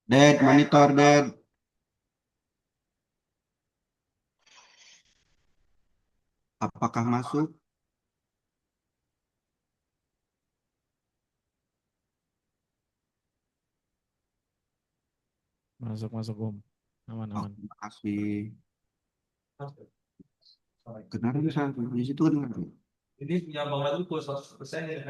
Dad, monitor, Dad. Apakah masuk? Masuk masuk Om. Aman Oh, aman. terima kasih. Kedengaran bisa di situ kedengaran. Ini punya Bang Madu kok 100% ya.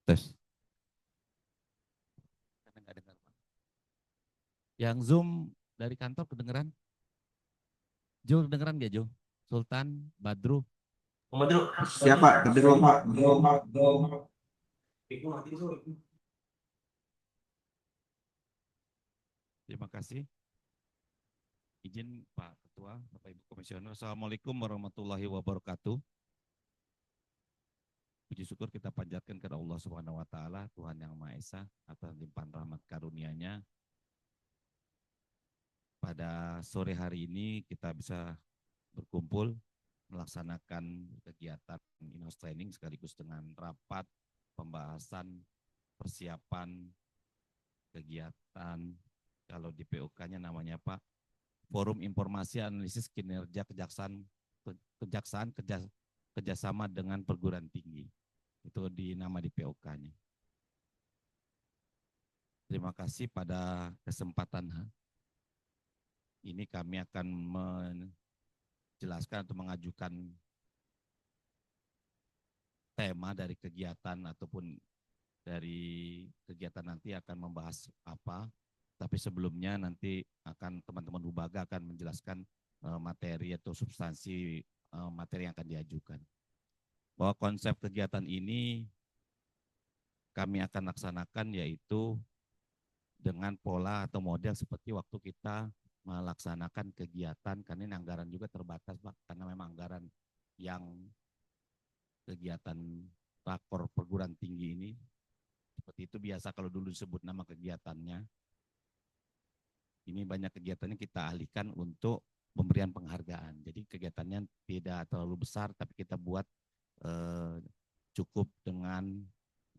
Tes. Karena nggak dengar. Yang Zoom dari kantor kedengeran? Jo, kedengeran nggak Jo? Sultan, Badru. Siapa? Kedengeran Pak. Terima kasih. Izin Pak Ketua, Bapak Ibu Komisioner. Assalamualaikum warahmatullahi wabarakatuh. Puji syukur kita panjatkan kepada Allah Subhanahu wa taala, Tuhan yang Maha Esa, atas limpahan rahmat karunia-Nya. Pada sore hari ini kita bisa berkumpul melaksanakan kegiatan in-house training sekaligus dengan rapat pembahasan persiapan kegiatan, kalau di POK-nya namanya Pak, Forum Informasi Analisis Kinerja Kejaksaan kerjasama dengan perguruan tinggi. Itu nama di POK-nya. Terima kasih pada kesempatan ini kami akan menjelaskan atau mengajukan tema dari kegiatan ataupun dari kegiatan nanti akan membahas apa. Tapi sebelumnya nanti akan teman-teman Hubaga akan menjelaskan materi atau substansi materi yang akan diajukan. Bahwa konsep kegiatan ini kami akan laksanakan yaitu dengan pola atau model seperti waktu kita melaksanakan kegiatan, karena ini anggaran juga terbatas Pak, karena memang anggaran yang kegiatan rakor perguruan tinggi ini seperti itu biasa kalau dulu disebut nama kegiatannya. Ini banyak kegiatannya kita alihkan untuk pemberian penghargaan. Jadi kegiatannya tidak terlalu besar, tapi kita buat cukup dengan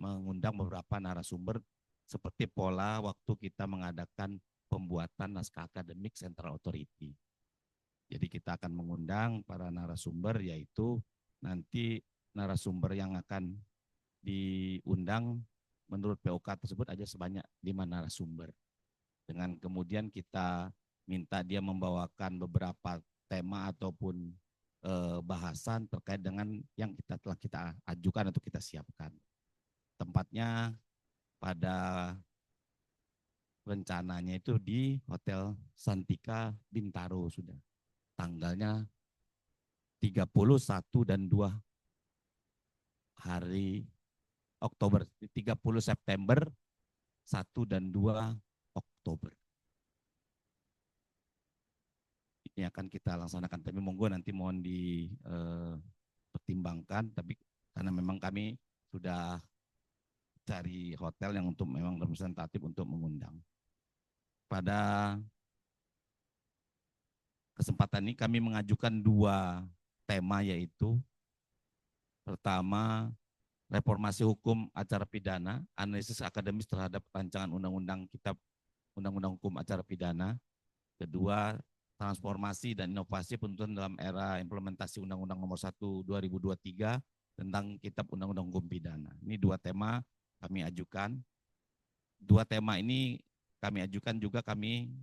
mengundang beberapa narasumber seperti pola waktu kita mengadakan pembuatan naskah akademik Central Authority. Jadi kita akan mengundang para narasumber, yaitu nanti narasumber yang akan diundang menurut POK tersebut aja sebanyak 5 narasumber. Dengan kemudian kita minta dia membawakan beberapa tema ataupun bahasan terkait dengan yang telah kita ajukan atau kita siapkan. Tempatnya pada rencananya itu di Hotel Santika Bintaro sudah. Tanggalnya 31 dan 2 hari Oktober, 30 September, 1 dan 2 Oktober. Ini akan kita laksanakan, tapi monggo nanti mohon dipertimbangkan, tapi karena memang kami sudah cari hotel yang untuk memang representatif untuk mengundang. Pada kesempatan ini kami mengajukan 2 tema, yaitu pertama, reformasi hukum acara pidana, analisis akademis terhadap rancangan undang-undang kitab undang-undang hukum acara pidana. Kedua, transformasi dan inovasi penuntutan dalam era implementasi Undang-Undang Nomor 1 2023 tentang kitab undang-undang hukum pidana. Ini 2 tema kami ajukan. 2 tema ini kami ajukan juga kami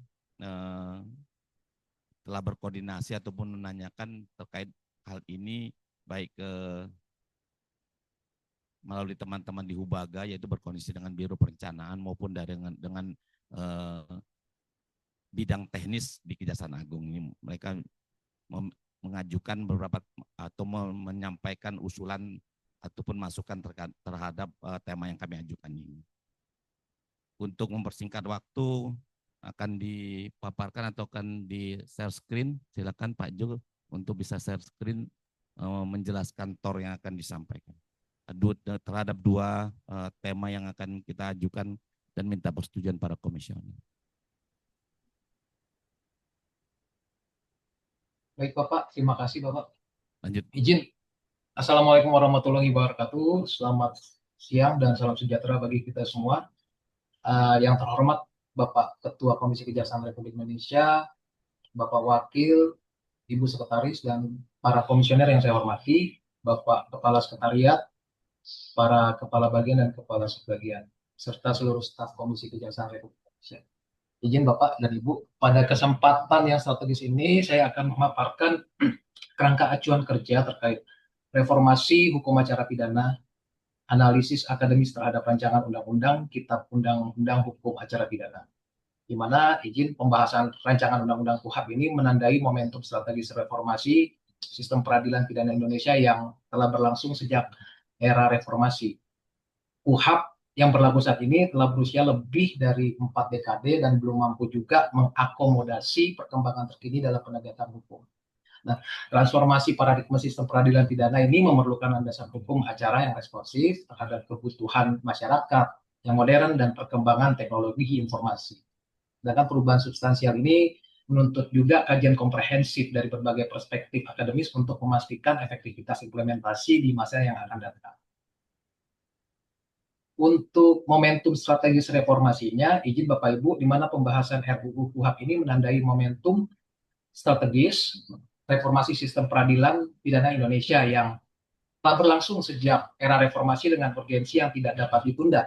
telah berkoordinasi ataupun menanyakan terkait hal ini baik melalui teman-teman di Hubaga, yaitu berkoordinasi dengan Biro Perencanaan maupun dengan bidang teknis di Kejaksaan Agung. Ini mereka mengajukan beberapa atau menyampaikan usulan ataupun masukan terhadap tema yang kami ajukan ini. Untuk mempersingkat waktu akan dipaparkan atau akan di share screen. Silakan Pak Jo untuk bisa share screen menjelaskan TOR yang akan disampaikan terhadap 2 tema yang akan kita ajukan dan minta persetujuan para komisioner. Baik Bapak, terima kasih Bapak. Lanjut. Izin. Assalamualaikum warahmatullahi wabarakatuh. Selamat siang dan salam sejahtera bagi kita semua. Yang terhormat Bapak Ketua Komisi Kejaksaan Republik Indonesia, Bapak Wakil, Ibu Sekretaris, dan para komisioner yang saya hormati, Bapak Kepala Sekretariat, para Kepala Bagian dan Kepala Subbagian, serta seluruh staf Komisi Kejaksaan Republik Indonesia. Izin Bapak dan Ibu, pada kesempatan yang strategis ini saya akan memaparkan kerangka acuan kerja terkait reformasi hukum acara pidana analisis akademis terhadap rancangan undang-undang, kitab undang-undang hukum acara pidana. Di mana izin pembahasan rancangan undang-undang KUHP ini menandai momentum strategis reformasi sistem peradilan pidana Indonesia yang telah berlangsung sejak era reformasi. KUHP yang berlaku saat ini telah berusia lebih dari 4 dekade dan belum mampu juga mengakomodasi perkembangan terkini dalam penegakan hukum. Nah, transformasi paradigma sistem peradilan pidana ini memerlukan landasan hukum acara yang responsif terhadap kebutuhan masyarakat yang modern dan perkembangan teknologi informasi. Sedangkan perubahan substansial ini menuntut juga kajian komprehensif dari berbagai perspektif akademis untuk memastikan efektivitas implementasi di masa yang akan datang. Untuk momentum strategis reformasinya, izin Bapak Ibu, di mana pembahasan RUU KUHP ini menandai momentum strategis reformasi sistem peradilan pidana Indonesia yang telah berlangsung sejak era reformasi dengan urgensi yang tidak dapat ditunda.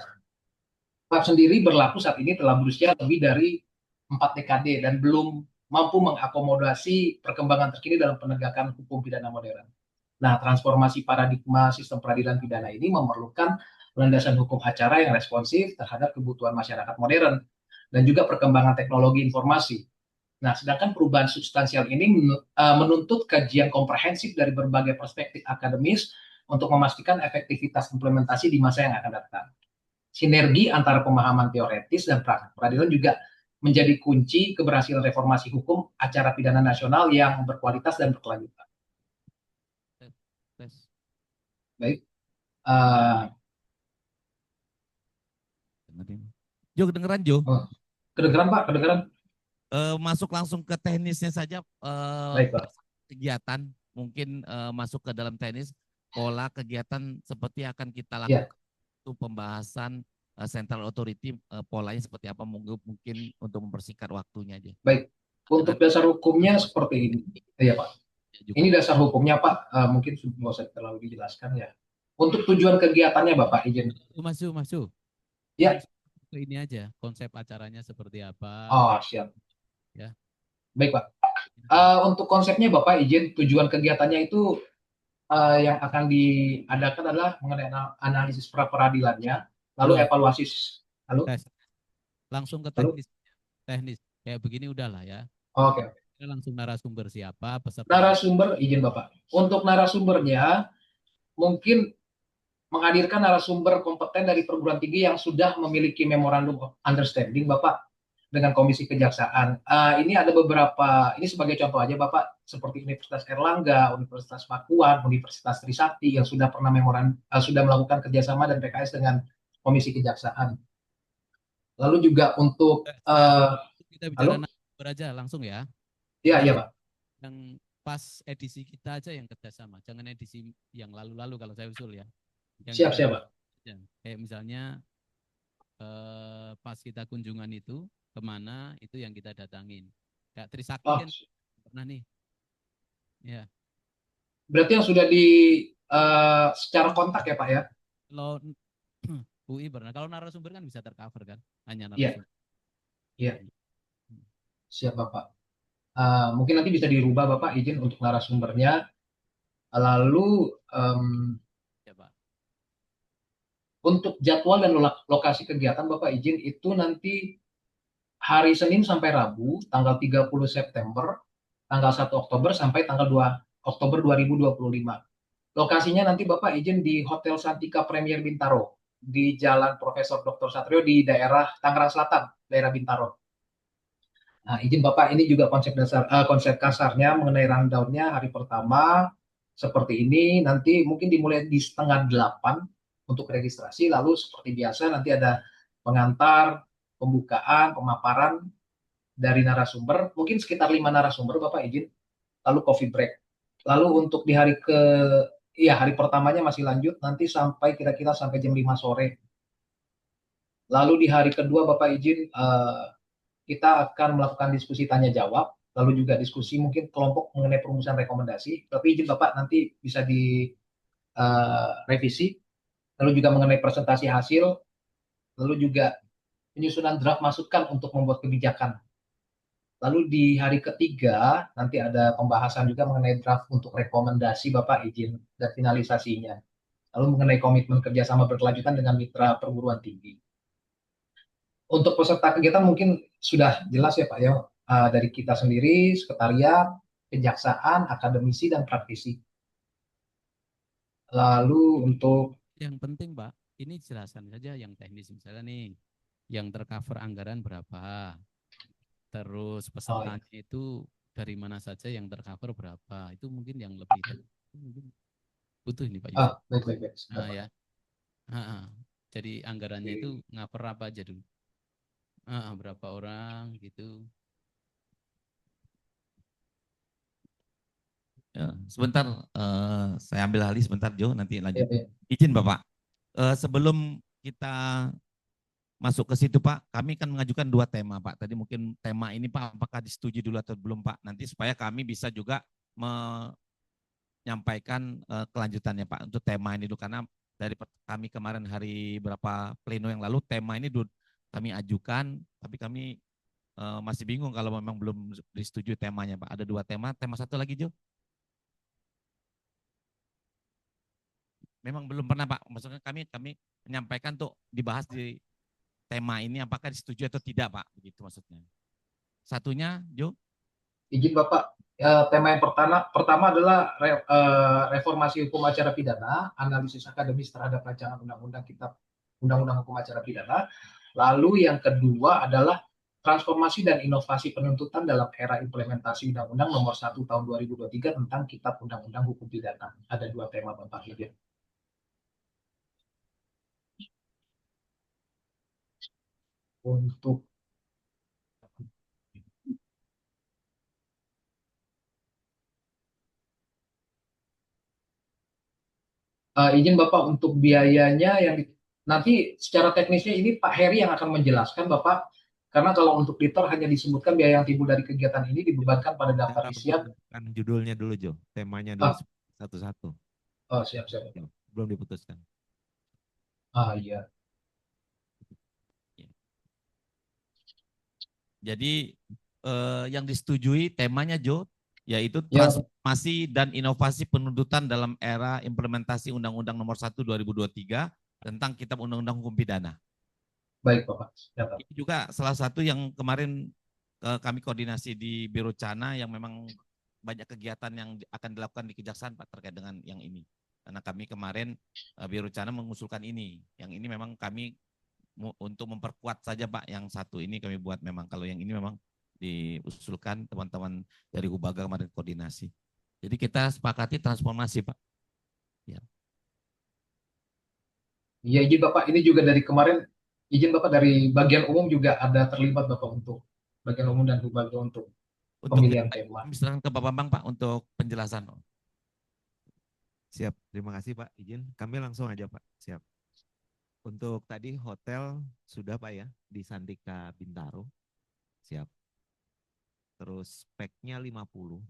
KUHP sendiri berlaku saat ini telah berusia lebih dari 4 dekade dan belum mampu mengakomodasi perkembangan terkini dalam penegakan hukum pidana modern. Nah, transformasi paradigma sistem peradilan pidana ini memerlukan landasan hukum acara yang responsif terhadap kebutuhan masyarakat modern dan juga perkembangan teknologi informasi. Nah, sedangkan perubahan substansial ini menuntut kajian komprehensif dari berbagai perspektif akademis untuk memastikan efektivitas implementasi di masa yang akan datang. Sinergi antara pemahaman teoretis dan praktik peradilan juga menjadi kunci keberhasilan reformasi hukum acara pidana nasional yang berkualitas dan berkelanjutan. Baik. Jo, kedengeran Jo? Kedengeran Pak, kedengeran. Masuk langsung ke teknisnya saja. Baik Pak. Kegiatan mungkin masuk ke dalam teknis pola kegiatan seperti akan kita lakukan itu pembahasan Central Authority polanya seperti apa mungkin untuk mempersingkat waktunya aja. Baik. Untuk dasar hukumnya seperti ini. Iya Pak. Ini dasar hukumnya Pak. Mungkin nggak usah terlalu dijelaskan ya. Untuk tujuan kegiatannya Bapak izin. Masuk. Ya. Ke ini aja, konsep acaranya seperti apa. Oh, siap. Ya. Baik Pak. Untuk konsepnya Bapak izin, tujuan kegiatannya itu yang akan diadakan adalah mengenai analisis pra-peradilannya, lalu evaluasi. Halo? Langsung ke teknis. Kayak begini udahlah ya. Oke. Kita langsung narasumber siapa, peserta. Narasumber izin Bapak. Untuk narasumbernya mungkin menghadirkan narasumber kompeten dari perguruan tinggi yang sudah memiliki memorandum of understanding Bapak dengan Komisi Kejaksaan. Ini ada beberapa, ini sebagai contoh aja Bapak, seperti Universitas Erlangga, Universitas Pakuan, Universitas Trisakti yang sudah pernah sudah melakukan kerjasama dan PKS dengan Komisi Kejaksaan. Lalu juga untuk kita bicara narasumber aja langsung ya. Iya Pak. Yang pas edisi kita aja yang kerjasama, jangan edisi yang lalu-lalu kalau saya usul ya. Siap Pak. Kayak misalnya pas kita kunjungan itu kemana itu yang kita datangin. Kayak Trisakti kan pernah nih. Ya. Berarti yang sudah secara kontak ya Pak ya? Kalau UI pernah. Kalau narasumber kan bisa tercover kan? Hanya narasumber. Iya. Siap Bapak. Mungkin nanti bisa dirubah Bapak izin untuk narasumbernya. Lalu untuk jadwal dan lokasi kegiatan Bapak izin itu nanti hari Senin sampai Rabu tanggal 30 September, tanggal 1 Oktober sampai tanggal 2 Oktober 2025. Lokasinya nanti Bapak izin di Hotel Santika Premier Bintaro di Jalan Profesor Dr. Satrio di daerah Tangerang Selatan, daerah Bintaro. Nah, izin Bapak ini juga konsep kasarnya mengenai rundown-nya hari pertama seperti ini, nanti mungkin dimulai di 7:30 untuk registrasi, lalu seperti biasa nanti ada pengantar, pembukaan, pemaparan dari narasumber, mungkin sekitar 5 narasumber Bapak izin, lalu coffee break. Lalu untuk di hari pertamanya masih lanjut, nanti sampai kira-kira sampai jam 5 sore. Lalu di hari kedua Bapak izin, kita akan melakukan diskusi tanya jawab, lalu juga diskusi mungkin kelompok mengenai perumusan rekomendasi, tapi izin Bapak nanti bisa direvisi. Lalu juga mengenai presentasi hasil, lalu juga penyusunan draft masukan untuk membuat kebijakan. Lalu di hari ketiga nanti ada pembahasan juga mengenai draft untuk rekomendasi Bapak izin dan finalisasinya. lalu mengenai komitmen kerjasama berkelanjutan dengan mitra perguruan tinggi. Untuk peserta kegiatan mungkin sudah jelas ya Pak ya, dari kita sendiri, sekretariat, kejaksaan, akademisi, dan praktisi. Lalu untuk Yang penting Pak, ini jelaskan saja yang teknis misalnya nih, yang tercover anggaran berapa, terus oh, ya. pesertanya itu dari mana saja yang tercover berapa, itu mungkin yang lebih mungkin butuh ini Pak Yusuf. Baik, baik, baik. Nah ya, jadi anggarannya itu ngaper apa aja dulu, berapa orang gitu. Ya, sebentar, saya ambil alih sebentar Jo, nanti Ya, lanjut. ya. Izin Bapak, sebelum kita masuk ke situ Pak, kami akan mengajukan 2 tema Pak. Tadi mungkin tema ini Pak, apakah disetujui dulu atau belum Pak? Nanti supaya kami bisa juga menyampaikan kelanjutannya Pak untuk tema ini dulu, karena dari kami kemarin hari berapa pleno yang lalu tema ini kami ajukan, tapi kami masih bingung kalau memang belum disetujui temanya Pak. Ada 2 tema, tema satu lagi Jo? Memang belum pernah Pak, maksudnya kami menyampaikan tuh dibahas di tema ini apakah disetujui atau tidak Pak, begitu maksudnya. Satunya Jo? Izin Bapak, tema yang pertama adalah reformasi hukum acara pidana, analisis akademis terhadap rancangan undang-undang kitab undang-undang hukum acara pidana. Lalu yang kedua adalah transformasi dan inovasi penuntutan dalam era implementasi Undang-Undang Nomor 1 Tahun 2023 tentang Kitab Undang-Undang Hukum Pidana. Ada 2 tema Bapak Izin. Untuk izin Bapak, untuk biayanya yang nanti secara teknisnya ini Pak Heri yang akan menjelaskan Bapak, karena kalau untuk diter hanya disebutkan biaya yang timbul dari kegiatan ini dibebankan pada daftar isiat. Kan judulnya dulu Jo, temanya dulu Ah, satu-satu. siap siap. Belum diputuskan. Iya. Jadi yang disetujui temanya Jo, yaitu Ya, transformasi dan inovasi penuntutan dalam era implementasi Undang-Undang Nomor 1 2023 tentang Kitab Undang-Undang Hukum Pidana. baik Bapak. Siap. Ini juga salah satu yang kemarin kami koordinasi di Biro Cana, yang memang banyak kegiatan yang akan dilakukan di Kejaksaan Pak terkait dengan yang ini. Karena kami kemarin Biro Cana mengusulkan ini. Yang ini memang kami untuk memperkuat saja Pak, yang satu ini kami buat, memang kalau yang ini memang diusulkan teman-teman dari Hubaga kemarin koordinasi. Jadi kita sepakati transformasi Pak. Ya. Iya izin Bapak, ini juga dari kemarin izin Bapak dari bagian umum juga ada terlibat Bapak untuk bagian umum dan bagian untuk Untuk pemilihan tema. misalkan ke Pak Bambang Pak untuk penjelasan. Siap, terima kasih Pak. Izin kami langsung aja Pak. Siap. Untuk tadi hotel sudah Pak ya, di Sandika Bintaro. Siap. Terus speknya 50.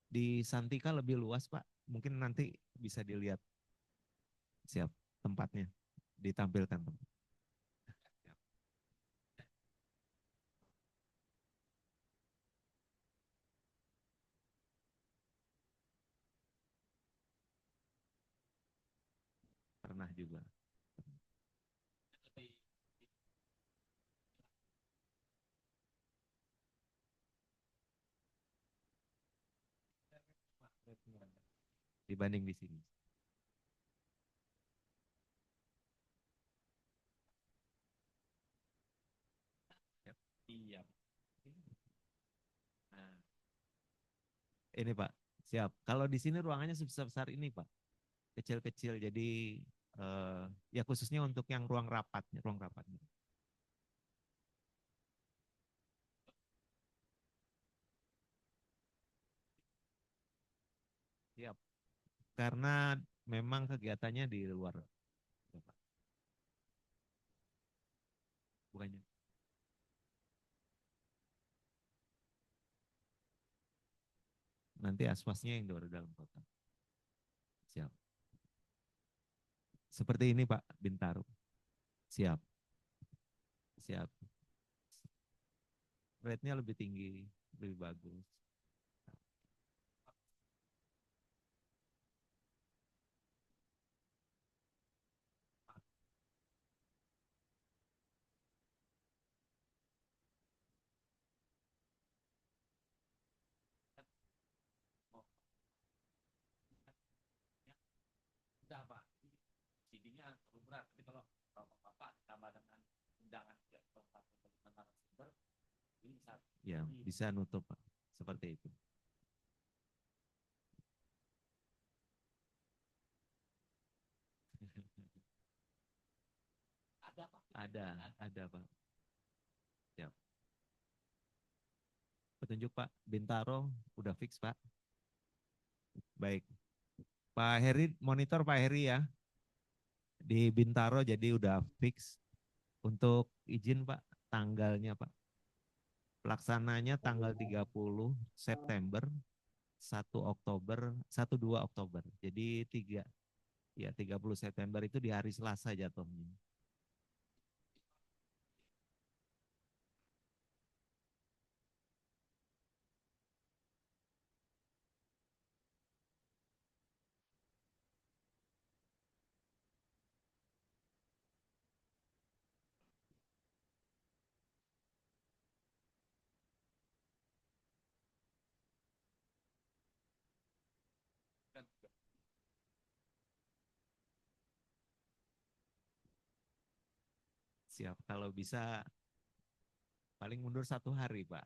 Di Santika lebih luas Pak. Mungkin nanti bisa dilihat. Siap, tempatnya ditampilkan. Pernah juga. Dibanding di sini. Iya. Nah, ini Pak, siap. Kalau di sini ruangannya sebesar-besar ini Pak, kecil-kecil. Jadi ya khususnya untuk yang ruang rapatnya, ruang rapatnya. Siap. Karena memang kegiatannya di luar. Bukannya. Nanti aspasnya yang di dalam kota. Siap. Seperti ini Pak, Bintaro. Siap. Siap. Rate-nya lebih tinggi lebih bagus. Udah Pak, CD-nya terlalu berat. Tapi kalau Bapak tambah dengan undangan ke tempat narasumber, ini bisa. Ya, bisa nutup Pak, seperti itu. Ada Pak. Ada Pak. Siap. Petunjuk Pak, Bintaro udah fix Pak. Baik. Pak Heri, monitor Pak Heri ya. Di Bintaro jadi udah fix. Untuk izin Pak, tanggalnya Pak. Pelaksananya tanggal 30 September, 1 Oktober, 1-2 Oktober. Jadi 30 September itu di hari Selasa jatuhnya. Siap, kalau bisa paling mundur 1 hari Pak.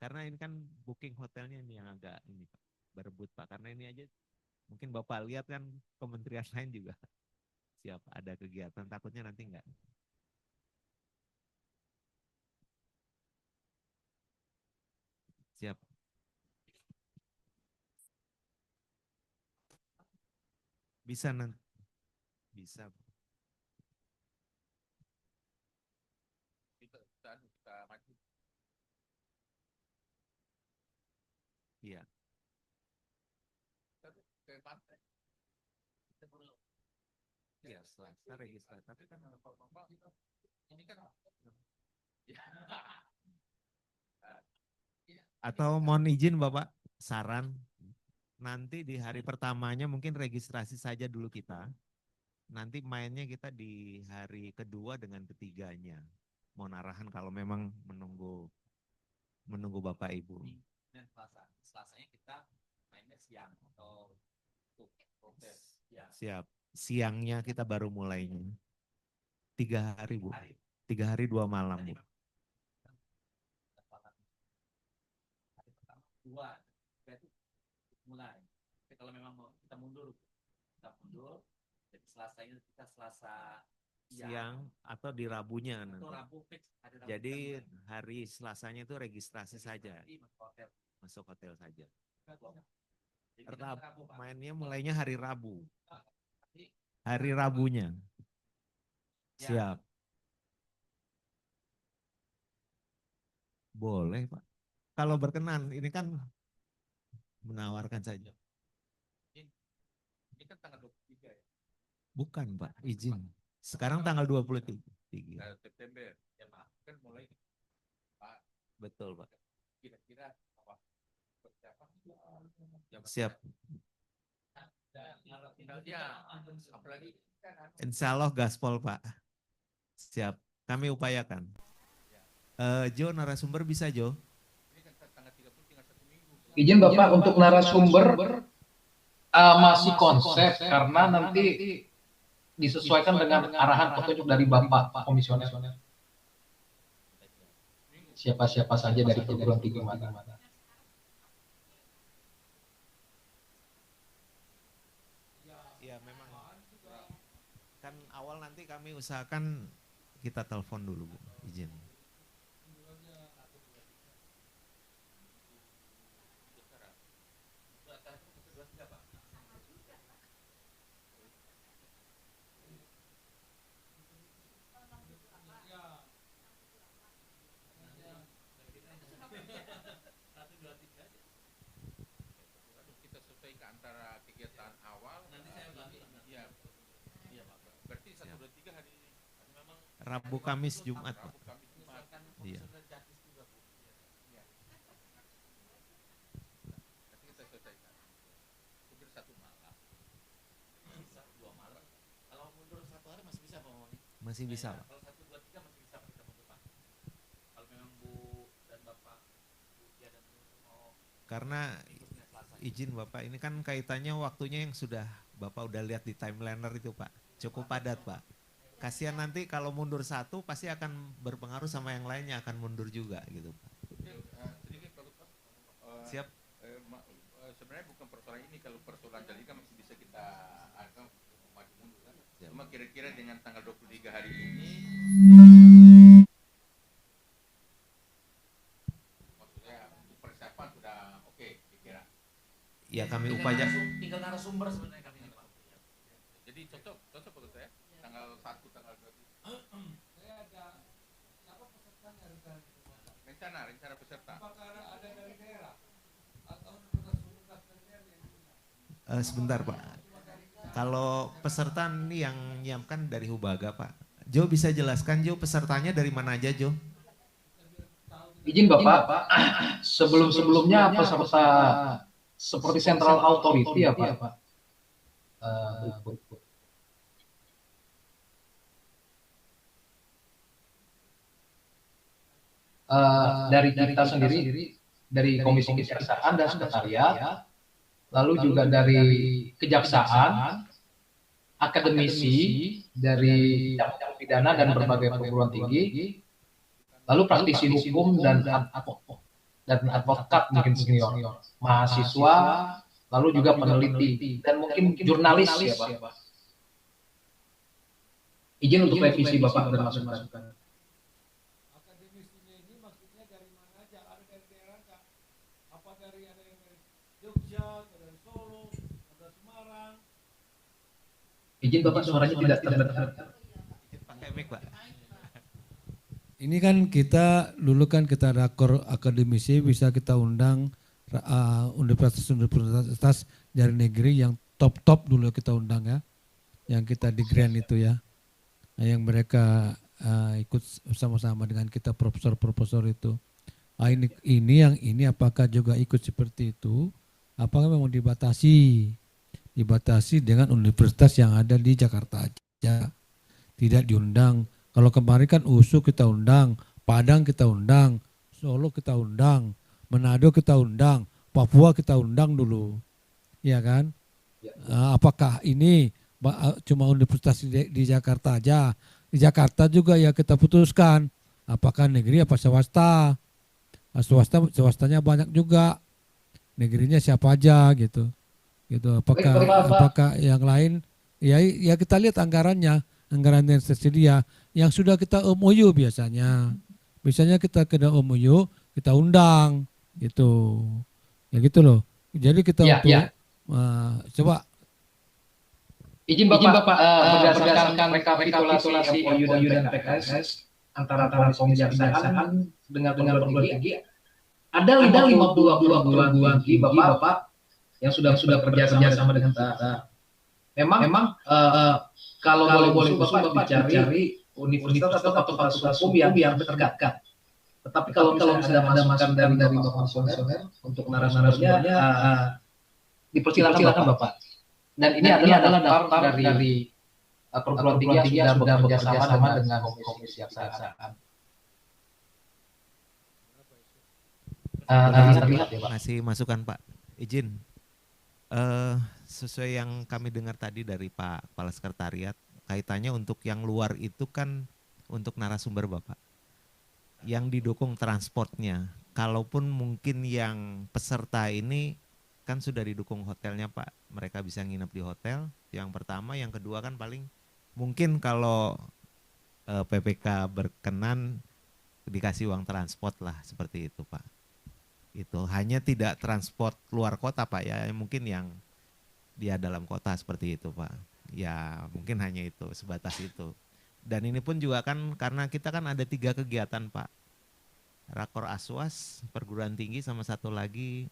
Karena ini kan booking hotelnya ini yang agak ini Pak, berebut Pak. Karena ini aja mungkin Bapak lihat kan kementerian lain juga siap ada kegiatan, takutnya nanti enggak. Siap. Bisa nanti. Bisa. Kita maju. Iya. Ke pantai. Iya, Selasa registrasi. Tapi kan ini kan atau mohon izin Bapak, saran nanti di hari pertamanya mungkin registrasi saja dulu kita. Nanti mainnya kita di hari kedua dengan ketiganya. Mohon arahan kalau memang menunggu Bapak Ibu. Dan Selasanya kita mainnya siang atau proses. Siap. Siangnya kita baru mulainya. 3 hari Bu. 3 hari 2 malam Bu. Mulai. Tapi kalau memang mau kita mundur, jadi Selasanya kita Selasa siang atau di Rabunya nanti. Rabu fix, jadi hari Selasanya itu registrasi saja. Masuk hotel saja. Mainnya mulainya hari Rabu. Hari Rabunya. Siap. Boleh Pak. Kalau berkenan, ini kan menawarkan saja. Ini kan tanggal 23 ya? Bukan Pak, izin. Sekarang tanggal 23. September. Ya Pak, kan mulai Pak. Betul Pak. Kira-kira apa? Siap. Insya Allah gaspol Pak. Siap, kami upayakan. Jo, narasumber bisa Jo? Izin Bapak untuk narasumber masih konsep karena nanti disesuaikan dengan arahan petunjuk dari Bapak Komisioner. Siapa-siapa saja dari perguruan tinggi mana. Iya memang. Kan awal nanti kami usahakan kita telepon dulu Bu, izin. Antara kegiatan awal nanti saya bantu ya. Iya Pak. Berarti 1 2 3 hari memang Rabu Kamis Jumat Pak. Rabu Kamis Jumat kan iya. Masih bisa, Pak. Kalau 1, 2, 3 masih bisa kita bentuk, Pak. Kalau memang Bu dan Bapak, Bu Tia dan Bu mau Karena ikutnya Selasa. izin Bapak, ini kan kaitannya waktunya yang sudah Bapak udah lihat di timeliner itu Pak. Cukup padat Pak. Kasihan nanti kalau mundur satu pasti akan berpengaruh sama yang lainnya, akan mundur juga gitu Pak. Sedikit Pak Ketua. Siap. Sebenarnya bukan persoalan ini, kalau persoalan tadi kan masih bisa kita maju mundur kan. Siap. Cuma kira-kira dengan tanggal 23 hari ini, maksudnya untuk persiapan sudah oke, kira-kira. Ya kami upaya. Tinggal narasumber sebenarnya kami ini Pak. Jadi cocok Pak Ketua ya. Tanggal 1, tanggal 2. Rencana peserta. Sebentar Pak. Kalau peserta ini yang nyiapkan dari Hubaga Pak. Jo bisa jelaskan Jo pesertanya dari mana aja Jo? Izin Bapak, sebelum-sebelumnya peserta seperti Central Authority ya Pak. Dari kita sendiri, dari Komisi Kejaksaan dan Sekretariat, lalu juga dari Kejaksaan, akademisi dari Jaksa Pidana dan berbagai perguruan tinggi, lalu praktisi hukum dan advokat mungkin senior, mahasiswa, lalu juga peneliti dan mungkin jurnalis ya Pak. Izin untuk revisi Bapak dan masukan. Akademisinya ini maksudnya dari mana aja? Ada dari daerah nggak? Apa ada yang dari Jogja, atau dari Solo, atau Semarang? Izin Bapak suaranya tidak terdengar. Pakai mic Pak. Ini kan kita dulu kan kita rakor akademisi bisa kita undang universitas dari negeri yang top dulu kita undang ya, yang kita di grant itu ya, yang mereka ikut sama-sama dengan kita profesor itu. Ini apakah juga ikut seperti itu? Apakah memang dibatasi dengan universitas yang ada di Jakarta aja, tidak diundang? Kalau kemarin kan USU kita undang, Padang kita undang, Solo kita undang, Manado kita undang, Papua kita undang dulu, ya kan? Apakah ini cuma universitas di Jakarta aja? Di Jakarta juga ya kita putuskan, apakah negeri apa swasta? Swastanya banyak juga, negerinya siapa aja gitu. Apakah yang lain? Ya kita lihat anggaran yang tersedia, yang sudah kita MOU biasanya kita kena MOU, kita undang gitu, ya gitu loh. Jadi kita coba. Izin Bapak, berdasarkan rekapitulasi MOU dan PKS antara Komisi Kejaksaan dengan perguruan tinggi, ada 52 perguruan tinggi Bapak yang sudah kerja sama dengan kita. Memang kalau boleh Bapak cari universitas atau fakultas hukum yang terdekat. Tetapi kalau misalnya ada masukan dari Bapak Komisioner untuk narasumbernya, dipersilakan Bapak. Dan ini adalah daftar dari perguruan tinggi yang sudah bekerja sama dengan Komisi Kejaksaan. Terlihat ya Pak. Masih masukan Pak. Izin. Sesuai yang kami dengar tadi dari Pak Kepala Sekretariat, kaitannya untuk yang luar itu kan untuk narasumber Bapak. Yang didukung transportnya, kalaupun mungkin yang peserta ini kan sudah didukung hotelnya Pak, mereka bisa nginep di hotel, yang pertama, yang kedua kan paling mungkin kalau PPK berkenan dikasih uang transport lah, seperti itu Pak. Itu hanya tidak transport luar kota Pak ya, mungkin yang dia dalam kota seperti itu Pak. Ya mungkin hanya itu, sebatas itu. Dan ini pun juga kan karena kita kan ada 3 kegiatan Pak. Rakor Aswas, perguruan tinggi, sama satu lagi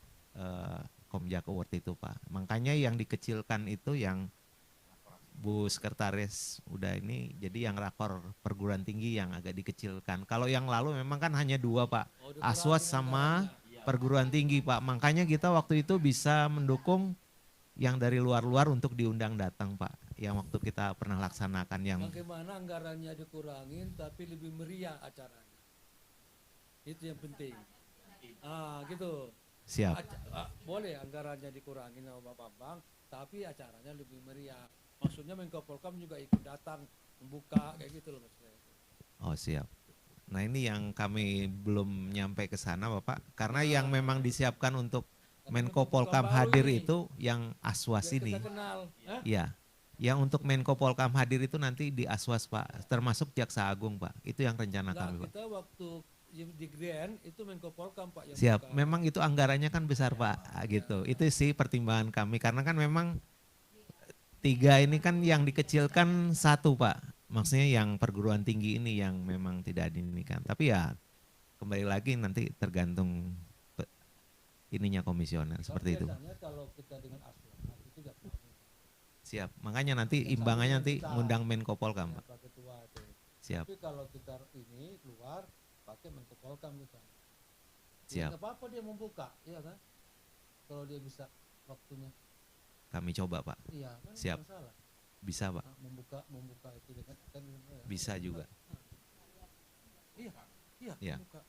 Komjak Award itu Pak. Makanya yang dikecilkan itu yang Bu Sekretaris udah ini, jadi yang rakor perguruan tinggi yang agak dikecilkan. Kalau yang lalu memang kan hanya 2 Pak, Aswas sama perguruan tinggi Pak. Makanya kita waktu itu bisa mendukung yang dari luar-luar untuk diundang datang Pak. yang waktu kita pernah laksanakan yang Bagaimana anggarannya dikurangin tapi lebih meriah acaranya. Itu yang penting. Gitu. siap. Boleh anggarannya dikurangin sama Pak Bambang, tapi acaranya lebih meriah. Maksudnya Menko Polkam juga ikut datang membuka kayak gitu loh maksudnya. Oh siap. Nah ini yang kami belum nyampe ke sana Bapak, karena yang memang disiapkan untuk Menko Polkam hadir itu yang Aswas Biar ini. kita kenal. Hah? Iya. Yang untuk Menko Polkam hadir itu nanti di Aswas Pak, termasuk Jaksa Agung Pak. Itu yang rencana Nah, kami Pak. kita waktu di Grand itu Menko Polkam Pak yang Siap. buka. Memang itu anggarannya kan besar Pak, gitu. Itu sih pertimbangan kami karena kan memang 3 ini kan yang dikecilkan 1 Pak. Maksudnya yang perguruan tinggi ini yang memang tidak diinikan. Tapi ya kembali lagi nanti tergantung ininya komisioner seperti itu. Biasanya kalau kita dengan Aswas itu nggak perlu. Siap. Makanya nanti imbangannya nanti ngundang Menko Polkam Pak. Pak Ketua itu. Siap. Tapi kalau kita ini keluar pakai Menko Polkam kita. Siap. Nggak apa-apa dia membuka, iya kan? Kalau dia bisa waktunya. Kami coba Pak. Iya kan? Siap. Nggak masalah. Bisa Pak. Membuka itu dengan kan, Bisa juga. Iya. Iya. Membuka.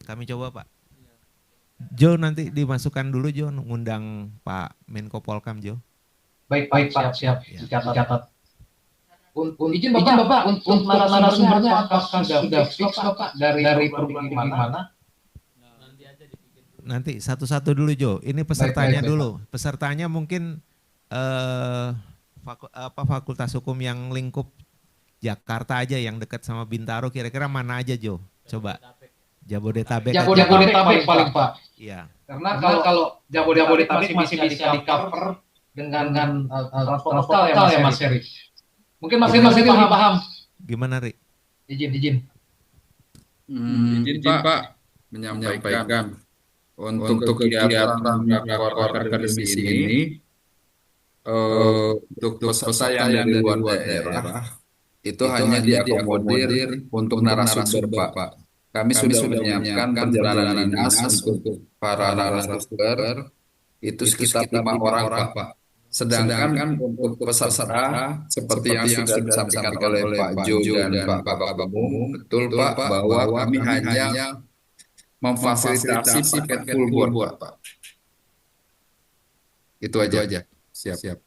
Kami coba Pak. Jo nanti dimasukkan dulu Jo ngundang Pak Menko Polkam Jo. Baik, siap. Ya. Dicatat. Izin Bapak, untuk narasumbernya apakah sudah fix Bapak dari program mana? Nanti satu-satu dulu Jo. Ini pesertanya Baik, dulu. Pesertanya mungkin Fakultas Hukum yang lingkup Jakarta aja yang dekat sama Bintaro kira-kira mana aja Jo? Coba. Jabodetabek. Jabodetabek paling Pak. Iya. Karena kalau Jabodetabek masih bisa di cover dengan transport lokal ya Mas Heri. Mungkin Mas Heri paham. Gimana Ri? Izin. Izin Pak menyampaikan untuk kegiatan rakor akademisi ini untuk peserta yang dari luar daerah itu hanya diakomodir untuk narasumber Pak. Kami sudah menyiapkan perjalanan dinas untuk para narasumber itu sekitar 5 orang Pak. Sedangkan untuk peserta seperti yang sudah disampaikan oleh Pak Jo dan Pak Babung, betul Pak bahwa kami hanya memfasilitasi paket full board Pak. Itu aja. Siap.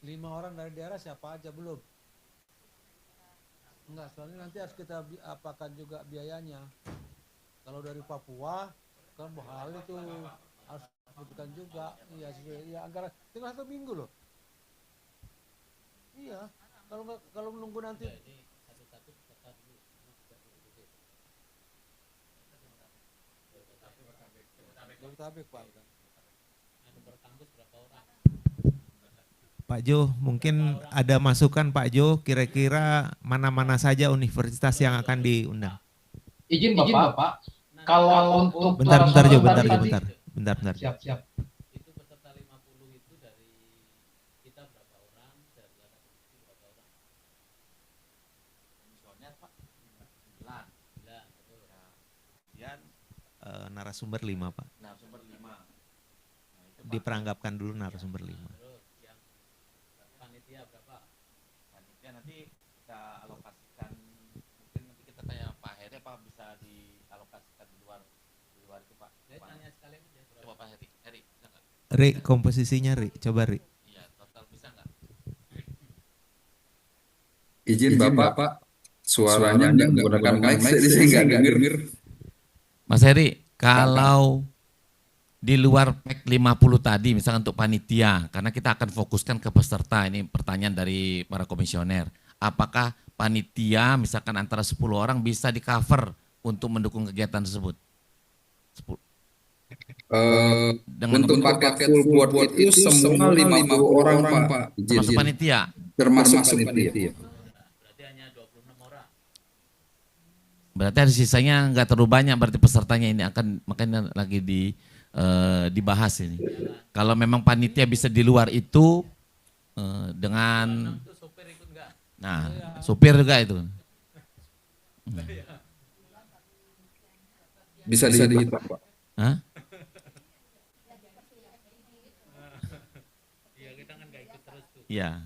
5 orang dari daerah siapa aja belum? Enggak, soalnya nanti harus kita apakan juga biayanya. Kalau dari Papua kan mahal itu harus butuhkan juga. Iya, anggaran tinggal 1 minggu loh. Iya, kalau menunggu nanti. Jabodetabek Pak. Pak Jo, mungkin ada masukan Pak Jo, kira-kira mana-mana saja universitas yang akan diundang? Izin Bapak. Kalau untuk Bentar Jo. Siap. Itu peserta 50 itu dari kita berapa orang, dari akademisi berapa orang? Komisioner Pak 9 betul. Kemudian narasumber 5 Pak. Narasumber 5. Nah, Diperanggapkan dulu narasumber 5. Terus yang panitia berapa? Panitia nanti kita alokasikan, mungkin nanti kita tanya Pak Heri apa bisa dialokasikan di luar itu Pak. Saya tanya sekalian aja. Coba Pak Heri bisa nggak? Ri, komposisinya Ri, coba Ri. Iya, total bisa nggak? Izin Bapak, suaranya nggak menggunakan mic, jadi saya nggak denger. Mas Heri, kalau di luar PEK 50 tadi, misalkan untuk panitia, karena kita akan fokuskan ke peserta, ini pertanyaan dari para komisioner. Apakah panitia misalkan antara 10 orang bisa di cover untuk mendukung kegiatan tersebut? Untuk paket full board itu semua 50 orang Pak. Termasuk panitia? Termasuk panitia. Berarti hanya 26 orang. Berarti ada sisanya nggak terlalu banyak, berarti pesertanya ini akan makanya lagi dibahas ini. Kalau memang panitia bisa di luar itu dengan supir juga itu. Bisa dihitung Pak. Hah? Iya.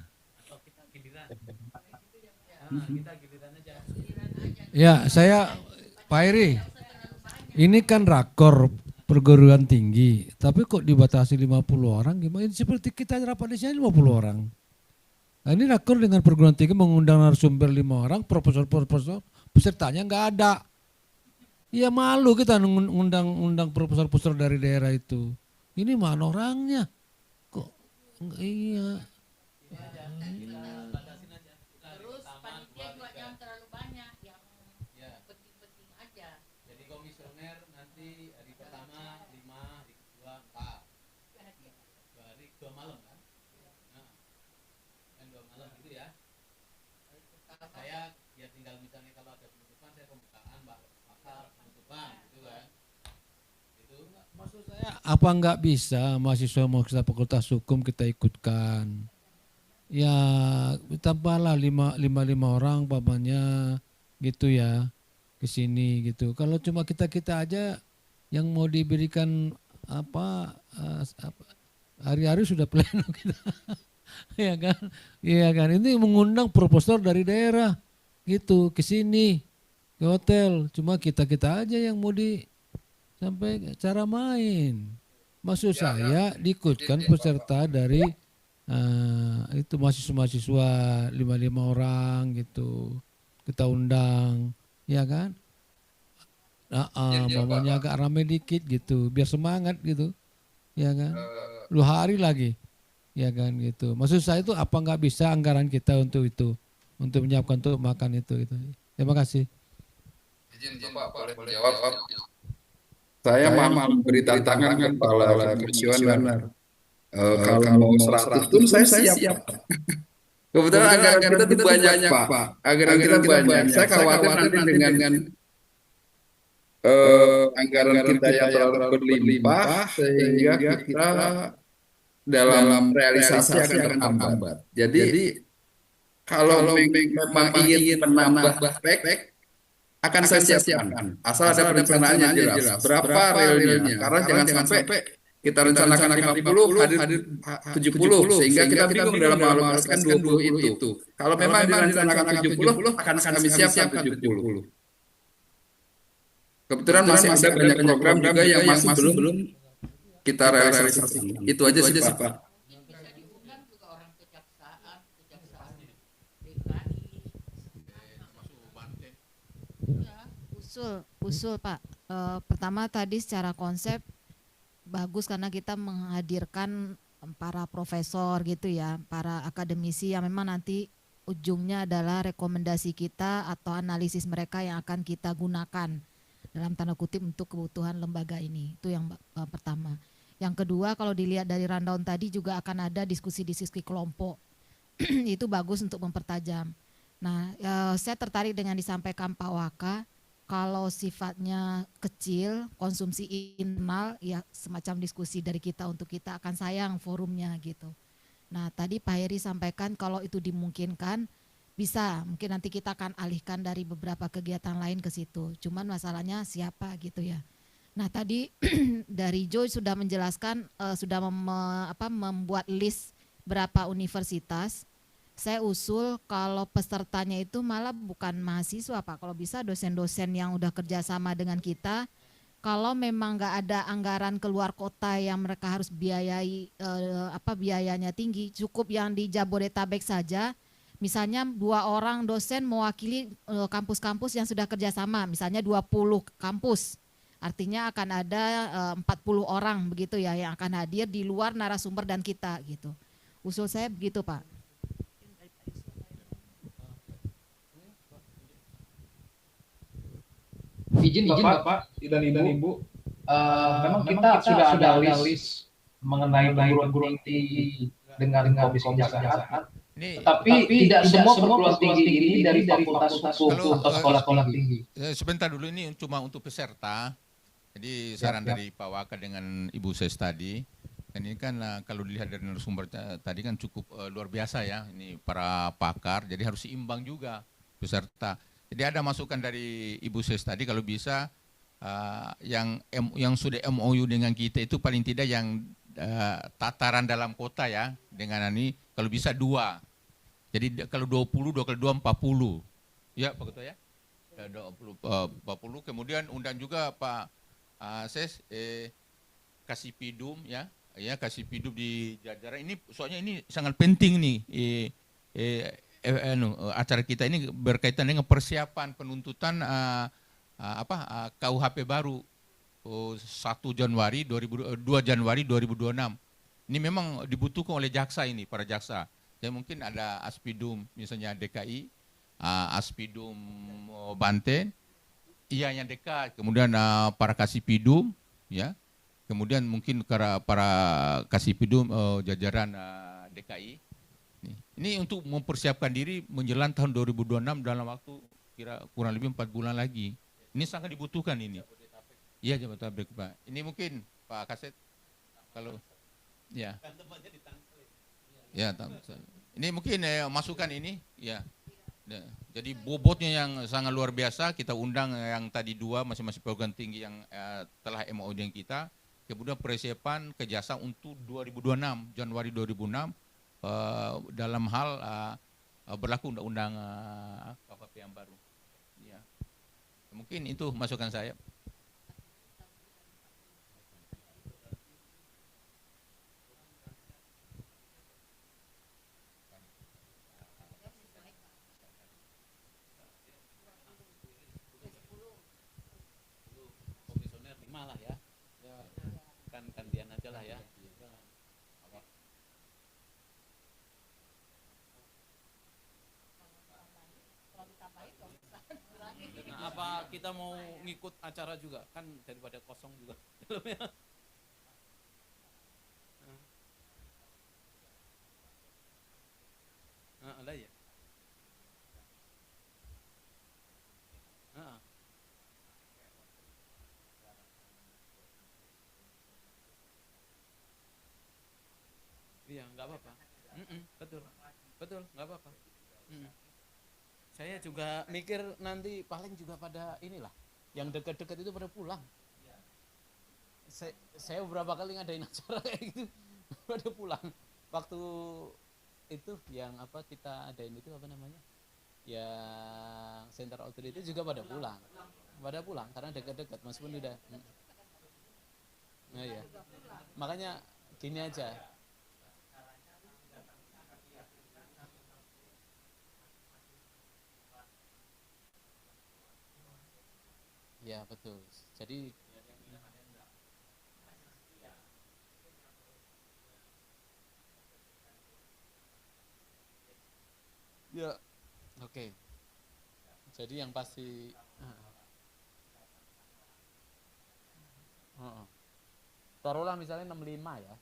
Ya, saya Pak Eri, ini kan rakor perguruan tinggi, tapi kok dibatasi 50 orang gimana? Seperti kita rapat di sini 50 orang. Nah, ini rakor dengan perguruan tinggi mengundang narasumber 5 orang, profesor-profesor, pesertanya nggak ada. Ya malu kita undang profesor-profesor dari daerah itu. Ini mana orangnya? Kok iya. Terus panitia juga jangan terlalu banyak, yang penting-penting aja. Jadi komisioner nanti hari pertama 5, hari kedua 4. Hari 2 malam kan? Nah, kan 2 malam gitu ya. Saya ya tinggal misalnya kalau ada penutupan saya pembukaan, maka penutupan gitu kan. Itu Maksud saya apa nggak bisa mahasiswa fakultas hukum kita ikutkan? Ya tambahlah lima orang pamannya gitu ya ke sini gitu. Kalau cuma kita aja yang mau diberikan hari-hari sudah pleno kita. Ya kan? Iya kan? Ini mengundang profesor dari daerah gitu ke sini ke hotel. Cuma kita aja yang mau sampai cara main. Maksud saya diikutkan peserta dari itu mahasiswa 5 orang gitu kita undang, ya kan? Mamanya agak rame dikit gitu, biar semangat gitu, ya kan? 2 hari lagi, ya kan gitu. Maksud saya itu apa nggak bisa anggaran kita untuk itu, untuk menyiapkan untuk makan itu gitu. Terima kasih. Izin Bapak boleh jawab. Saya mau beri tantangan ke kepala komisioner. Kalau mau 100 pun saya siap. Kebetulan anggaran kita tuh banyak Pak. Anggaran kita banyak. Saya khawatir nanti dengan anggaran kita yang terlalu berlimpah sehingga kita dalam realisasi akan terhambat. Jadi kalau memang ingin menambah pack akan saya siapkan. Asal ada perencanaan yang jelas. Berapa realnya? Karena jangan sampai kita rencanakan 50, hadir 70, sehingga kita bingung dalam mengalokasikan 20 itu. Kalau memang direncanakan 70, akan kami siapkan 70. Kebetulan masih ada banyak program juga yang masih belum kita realisasikan. Itu aja sih Pak. Bisa diundang juga orang kejaksaan DKI. Ya, usul Pak. Pertama tadi secara konsep bagus karena kita menghadirkan para profesor gitu ya, para akademisi yang memang nanti ujungnya adalah rekomendasi kita atau analisis mereka yang akan kita gunakan dalam tanda kutip untuk kebutuhan lembaga ini. Itu yang pertama. Yang kedua, kalau dilihat dari rundown tadi juga akan ada diskusi-diskusi kelompok. Itu bagus untuk mempertajam. Nah, saya tertarik dengan disampaikan Pak Waka, kalau sifatnya kecil, konsumsi internal, ya semacam diskusi dari kita untuk kita akan sayang forumnya gitu. Nah tadi Pak Heri sampaikan kalau itu dimungkinkan bisa, mungkin nanti kita akan alihkan dari beberapa kegiatan lain ke situ. Cuman masalahnya siapa gitu ya. Nah tadi dari Joy sudah menjelaskan, sudah membuat list berapa universitas. Saya usul kalau pesertanya itu malah bukan mahasiswa Pak, kalau bisa dosen-dosen yang udah kerjasama dengan kita, kalau memang nggak ada anggaran keluar kota yang mereka harus biayai biayanya tinggi, cukup yang di Jabodetabek saja, misalnya 2 orang dosen mewakili kampus-kampus yang sudah kerjasama, misalnya 20 kampus, artinya akan ada 40 orang begitu ya yang akan hadir di luar narasumber dan kita gitu. Usul saya begitu Pak. Izin Bapak dan Ibu, memang kita sudah ada list mengenai perguruan tinggi dengan komisi kejaksaan. Tapi tidak semua perguruan tinggi ini dari fakultas hukum atau sekolah-sekolah tinggi. Sebentar dulu, ini cuma untuk peserta. Jadi saran dari Pak Waka dengan Ibu Ses tadi, dan ini kan kalau dilihat dari narasumber tadi kan cukup luar biasa ya, ini para pakar, jadi harus seimbang juga peserta. Jadi ada masukan dari Ibu Ses tadi kalau bisa yang sudah MOU dengan kita itu paling tidak yang tataran dalam kota ya, dengan ini kalau bisa 2. Jadi kalau 20, 2 kali 2 40. Ya Pak Ketua ya. 20, 40. Kemudian undang juga Pak Ses kasih pidum ya, kasih pidum di jajaran ini, soalnya ini sangat penting nih. Acara kita ini berkaitan dengan persiapan penuntutan KUHP baru 1 Januari 2 Januari 2026. Ini memang dibutuhkan oleh jaksa ini, para jaksa. Ya mungkin ada Aspidum misalnya DKI, Aspidum Banten, yang dekat, kemudian para Kasipidum ya. Kemudian mungkin para Kasipidum jajaran DKI. Ini untuk mempersiapkan diri menjelang tahun 2026 dalam waktu kira kurang lebih 4 bulan lagi. Ini sangat dibutuhkan ini. Iya Jabodetabek Pak. Ini mungkin Pak Kaset kalau ya. Ya, ini mungkin masukan ini ya. Jadi bobotnya yang sangat luar biasa, kita undang yang tadi 2 masing-masing perguruan tinggi yang telah MOU dengan kita. Kemudian persiapan Kejaksaan untuk 2026 Januari 2006 dalam hal berlaku undang-undang KUHP yang baru. Ya. Mungkin itu masukan saya. Komisioner 5 lah ya. Kan gantian aja lah ya. Nah, apa kita mau ngikut acara juga kan daripada kosong juga. Ada ya. Iya, nggak apa-apa. Betul, betul, nggak apa-apa. Saya juga mikir nanti paling juga pada inilah, yang dekat-dekat itu pada pulang. Saya beberapa kali ngadain acara kayak gitu, pada pulang. Waktu itu yang apa kita adain itu apa namanya? Yang center outdoor itu juga pada pulang karena dekat-dekat meskipun udah. Nah ya, makanya gini aja. Ya betul. Jadi ya oke. Jadi yang pasti taruhlah misalnya 65 ya.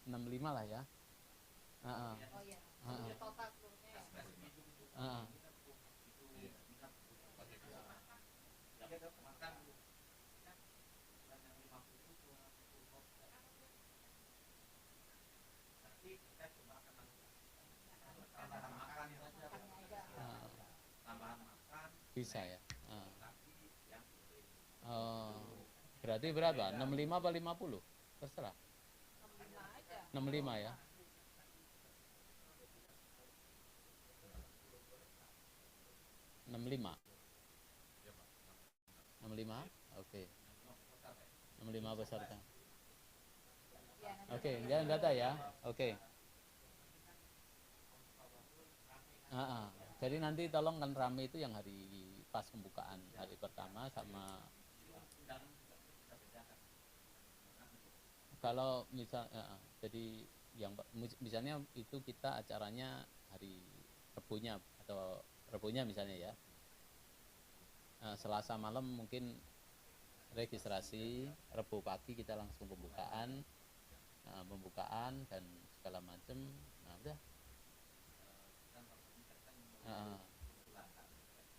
65 lah ya. Bisa ya. Berarti berapa? 65 apa 50? Terserah. 65 ya. Enam lima, oke. 65 peserta. Oke, jangan data ya. Oke. Jadi nanti tolong kan rame itu yang hari pas pembukaan hari pertama sama kalau misal jadi yang misalnya itu kita acaranya hari Rebunya atau Rebunya misalnya ya. Selasa malam mungkin registrasi, Rebu pagi kita langsung pembukaan dan segala macam. Nah, udah.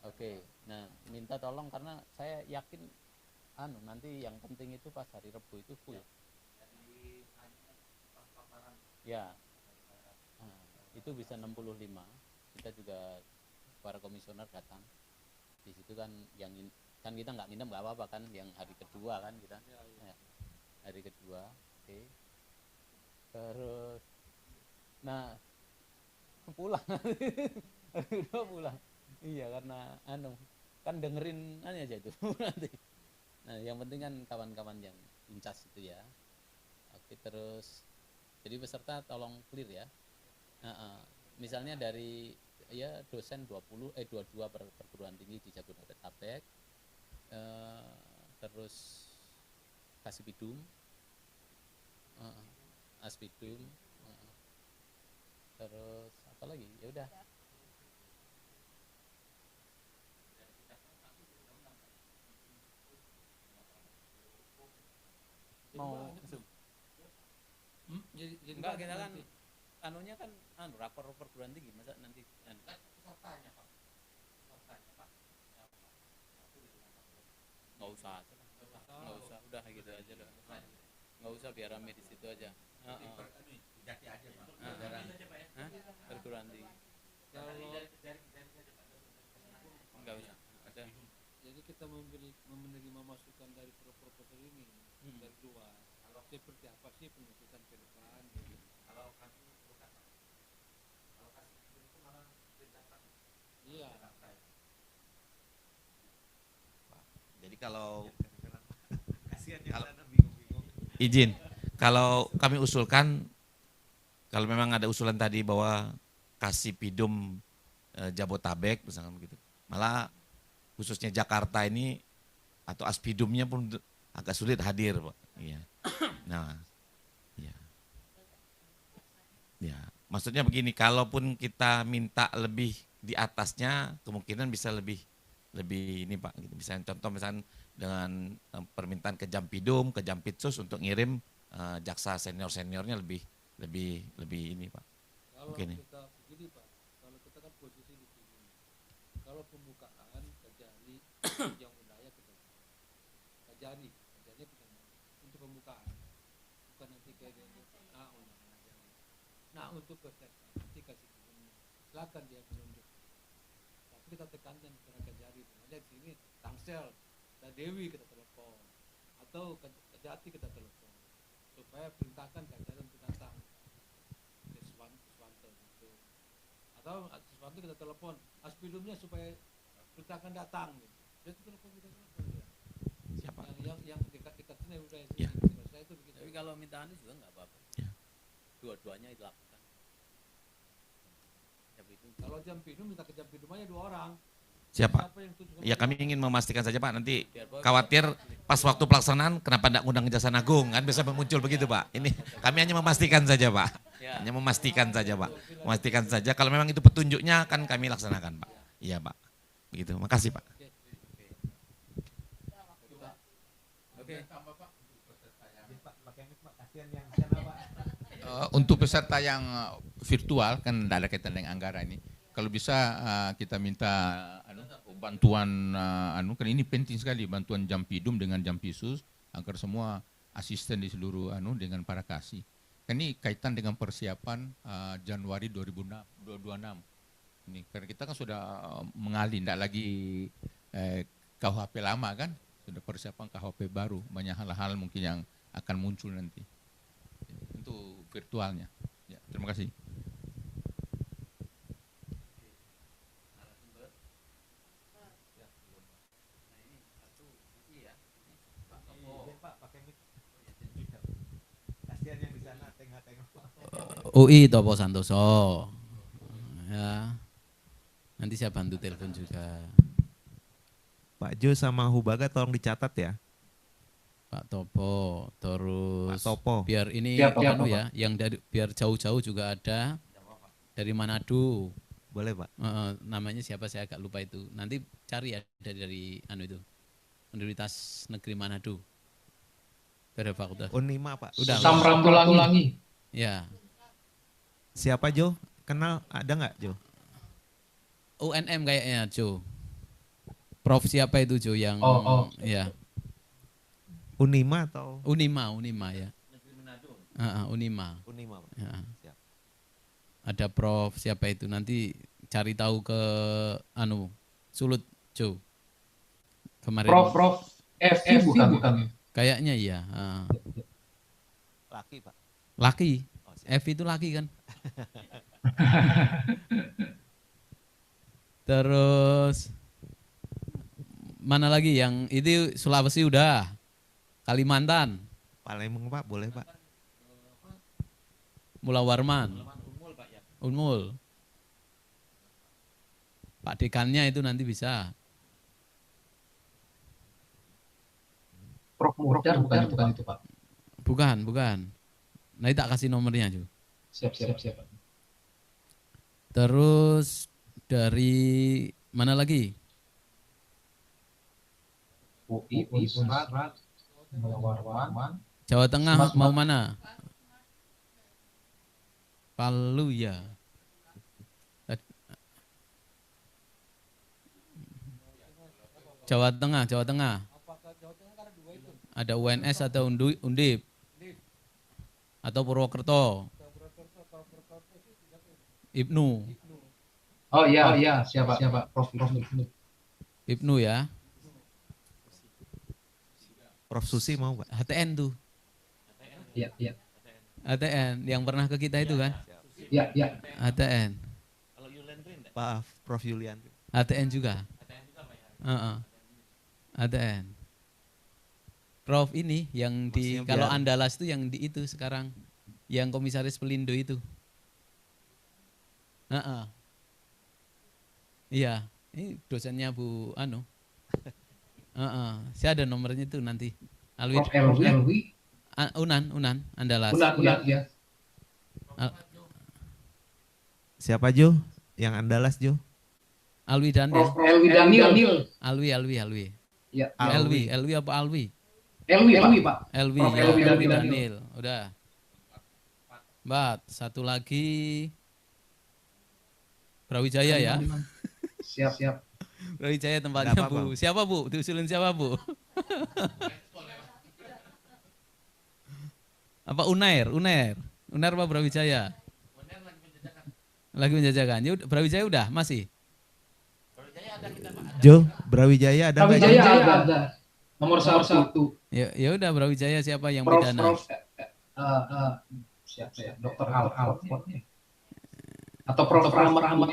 Oke. Nah, minta tolong karena saya yakin nanti yang penting itu pas hari Rebu itu full. Ya. Itu bisa 65. Kita juga para komisioner datang. Di situ kan yang kan kita nggak nginep nggak apa-apa kan, yang hari kedua kan kita. Ya. Hari kedua. Oke. Terus, nah pulang, udah pulang. Iya karena kan dengerin aja itu nanti. Nah yang penting kan kawan-kawan yang incas itu ya. Oke terus, jadi peserta tolong clear ya. Misalnya dari ya dosen 22 perguruan tinggi di Jabodetabek, terus Kasipidum, Aspidum, terus apa lagi? Ya udah. Mau jadi enggak kita kan anunya kan rapor perguruan tinggi masa nanti pesertanya Pak. Nggak usah udah gitu aja dah. Nggak usah biar rame di situ aja. Jati aja Pak. Perguruan tinggi. Enggak usah. Ada. Jadi kita menerima masukan dari proposal ini dari luar. Seperti apa sih penuntutan ke depan? Kalau kami bukan, kalau kasih itu malah perintahkan. Iya. Jadi kalau izin, kalau kami usulkan, kalau memang ada usulan tadi bahwa Kasipidum Jabotabek misalkan begitu, malah khususnya Jakarta ini atau Aspidumnya pun agak sulit hadir Pak. Iya. Nah, ya, maksudnya begini, kalaupun kita minta lebih di atasnya, kemungkinan bisa lebih ini Pak. Gitu. Misalnya contoh misalnya dengan permintaan ke Jampidum, ke Jampitsus untuk ngirim jaksa seniornya lebih ini Pak. Kalau Begini. kita begini Pak, kalau kita kan posisi di sini, kalau pembukaan Kajari yang wilayah kita Kajari kita untuk pembukaan, bukan nanti kayak nah untuk peserta nanti kasih dulu, silakan dia menunjuk. Tapi kita tekankan kepada Kajari, ada di sini Tangsel, dan Dewi kita telepon, atau Kajati kita telepon, supaya perintahkan Kajari untuk datang. Siswanto gitu. Atau Siswanto kita telepon, Aspidumnya supaya perintahkan datang. Gitu. Dia telepon ya. Siapa? Yang dekat-dekat sini udah Ya. Saya itu begitu. Tapi kalau minta anu juga nggak apa-apa. Ya. Dua-duanya dilakukan. Kalau Jampidum minta ke Jampidum aja 2 orang. Siapa? Ya kami ingin memastikan saja Pak, nanti khawatir pas waktu pelaksanaan kenapa tidak ngundang Kejaksaan Agung, kan bisa muncul begitu Pak. Ini kami hanya memastikan saja Pak, hanya memastikan saja Pak, memastikan saja kalau memang itu petunjuknya akan kami laksanakan Pak. Iya Pak, begitu. Makasih Pak. Untuk peserta yang virtual kan tidak ada kaitan dengan anggaran ini. Kalau bisa kita minta bantuan kan ini penting sekali, bantuan Jampidum dengan Jampisus agar semua asisten di seluruh dengan para kasih. Kan ini kaitan dengan persiapan Januari 2026. Ini karena kita kan sudah mengalih, tidak lagi KUHP lama kan, sudah persiapan KUHP baru, banyak hal-hal mungkin yang akan muncul nanti. Untuk virtualnya. Ya, terima kasih. UI Topo Santoso. Ya. Nanti saya bantu telepon juga. Pak Jo sama Hubaga tolong dicatat ya. Pak Topo, terus Pak Topo. Biar ini ya, yang dari biar jauh-jauh juga ada dari Manado. Boleh Pak. Namanya siapa saya agak lupa itu. Nanti cari ya dari itu. Universitas Negeri Manado. Fakultas. Unima Pak. Udah. Samratulangi. Ya. Siapa Jo? Kenal ada nggak Jo? UNM kayaknya Jo. Prof siapa itu Jo yang ya. Unima atau? Unima ya. Unima. Unima Pak. Ya. Siap. Ada Prof siapa itu, nanti cari tahu ke Sulut Jo. Kemarin. Prof bukan. Kayaknya iya. Laki Pak. Laki. F itu laki kan. Terus mana lagi yang itu Sulawesi udah, Kalimantan, Palembang Pak, boleh Pak. Mula Warman, Unmul. Pak dekannya itu nanti bisa. Prof Muhdar bukan itu Pak. Bukan. Nanti tak kasih nomornya juga. Siap. Terus dari mana lagi? UI, Unrat, Warman. Jawa Tengah mau mana? Palu ya. Jawa Tengah. Ada UNS atau Undip atau Purwokerto. Ibnu. Oh iya, siapa? Prof Ibnu. Ibnu ya. Prof Susi mau Pak. HTN tuh. Iya. HTN yang pernah ke kita itu kan? Iya. HTN. Pak Prof Yulian. HTN juga. HTN. Prof ini yang di Maksudnya kalau biar- Andalas itu yang di itu sekarang yang komisaris Pelindo itu. Iya, ini dosennya Bu Anu. Saya ada nomornya itu nanti. Alwi. Prof Elwi. Unan, Andalas. Unan ya. Siapa Jo? Yang Andalas Jo? Alwi Daniel. Prof Elwi Daniel. Alwi. Ya. Elwi apa Alwi? Elwi Pak. Elwi, Prof. ya, Elwi Elwi Daniel. Daniel. Udah. Mbak, satu lagi Brawijaya ya. Siap. Brawijaya tempatnya Nggak apa-apa. Bu. Siapa Bu? Diusulin siapa Bu? Apa Unair apa Brawijaya? Lagi menjajakan. Ya, Brawijaya udah masih. Jo, Brawijaya ada nggak? Jo? Brawijaya ada. Nomor 1. Ya udah Brawijaya siapa yang Prof. pidana? Siap. Dr. Al. Atau Prof. Rahmat.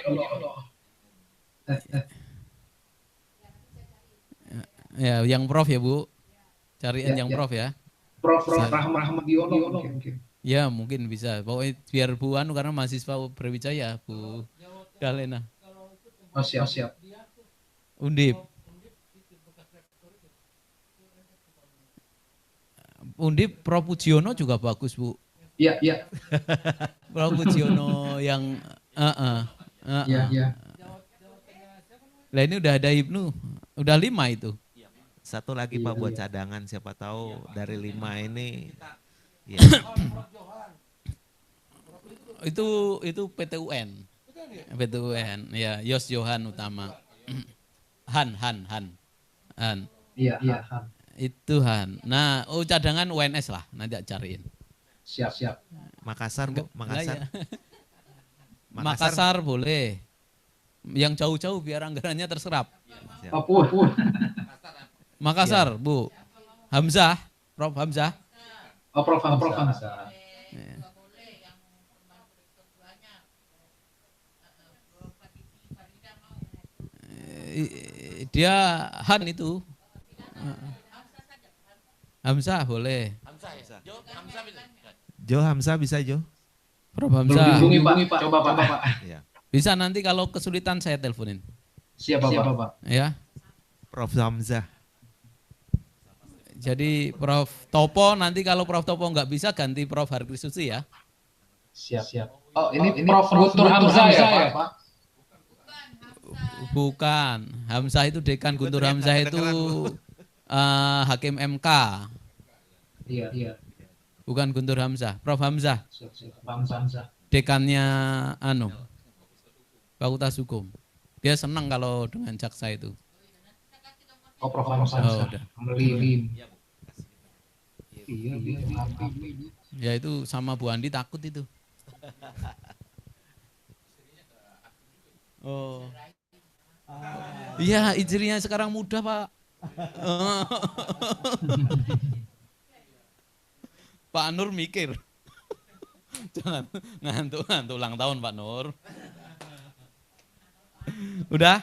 Ya, yang Prof ya Bu. Cariin Ya, yang ya. Prof ya. Prof. Rahmat Diono mungkin. Ya mungkin bisa. Pokoknya biar Bu Anu karena mahasiswa Brawijaya Bu Dalena. Oh siap. Undip Prof Pujiono juga bagus Bu. Iya. Prof Pujiono yang Iya. Lah ini udah ada Ibnu, udah 5 itu. Satu lagi Pak buat cadangan, siapa tahu dari 5 ini. Ya. Itu PTUN. Ya, Yos Johan utama. Han. Iya. Itu Han. Nah, cadangan UNS lah, nanti cariin. Siap. Makassar Bu, Makassar. Lah, ya. Makassar boleh. Yang jauh-jauh biar anggarannya terserap. Papua. Makassar, Bu. Hamzah, Prof Hamzah. Oh, Prof. Hamzah. Dia Han itu. Hamzah boleh. Jo Hamzah bisa Jo? Prof Hamzah. Hubungi Pak. Coba Pak. Ya. Bisa nanti kalau kesulitan saya teleponin. Siap Pak. Ya. Prof Hamzah. Jadi Prof Topo nanti kalau Prof Topo nggak bisa ganti Prof Harkristuti ya. Siap. Oh, ini Prof Guntur Hamzah ya, Pak? Bukan. Hamzah itu dekan, Guntur Hamzah itu hakim MK. Iya. Bukan Guntur Hamzah, Prof Hamzah. Siap. Hamzah. Dekannya Fakultas Hukum. Dia senang kalau dengan jaksa itu. Oh, Prof. Hamzah. Oh, udah. Melilin. Iya. Ya itu sama Bu Andi takut itu. Oh. Iya, istrinya sekarang muda, Pak. Pak Nur mikir. Jangan ngantuk ulang tahun Pak Nur. Udah?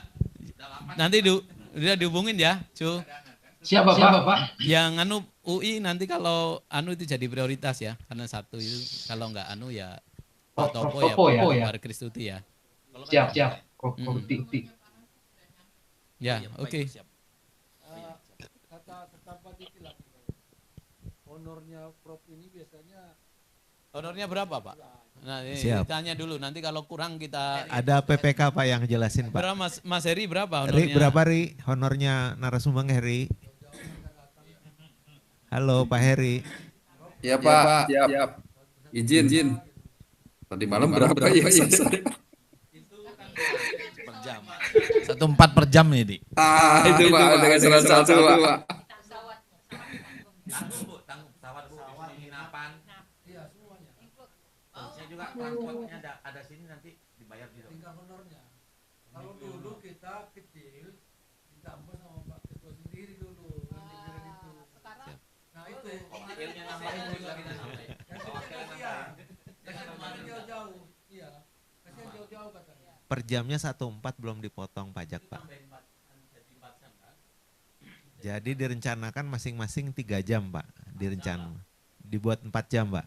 Nanti udah dihubungin ya, Cu. Siapa Pak? Yang anu UI nanti kalau anu itu jadi prioritas ya, karena satu itu kalau nggak anu ya Pak Topo ya, Pak Kristuti ya. Siap. Ya, oke. Kata Pak Diki lah. Honornya Prof ini biasanya. Honornya berapa Pak? Nah, ini Siap. tanya dulu. Nanti kalau kurang kita. Ada PPK Pak yang jelasin Pak. Berapa Mas Heri berapa honornya? Ri berapa Ri honornya narasumber Heri? Halo Pak Heri. Ya Pak, siap. Izin. Tadi malam berapa ya? Per jam. 1,4 per jam nih, Di. Itu Pak, dengan salah satu Pak. Tanggung pesawat, Bu, penginapan. Iya, semuanya. Saya juga transportnya ada sini nanti dibayar gitu. Tinggal honornya. Kalau dulu kita kecil ditambah sama Pak Ketua sendiri dulu. Sekarang? Nah itu. Kecilnya nambahin juga kita nambahin. Kasih jauh-jauh. Iya. Kasih jauh-jauh katanya. Per jamnya 1,4 belum dipotong pajak Pak. Jadi direncanakan masing-masing 3 jam Pak. Direncanakan. Dibuat 4 jam Pak.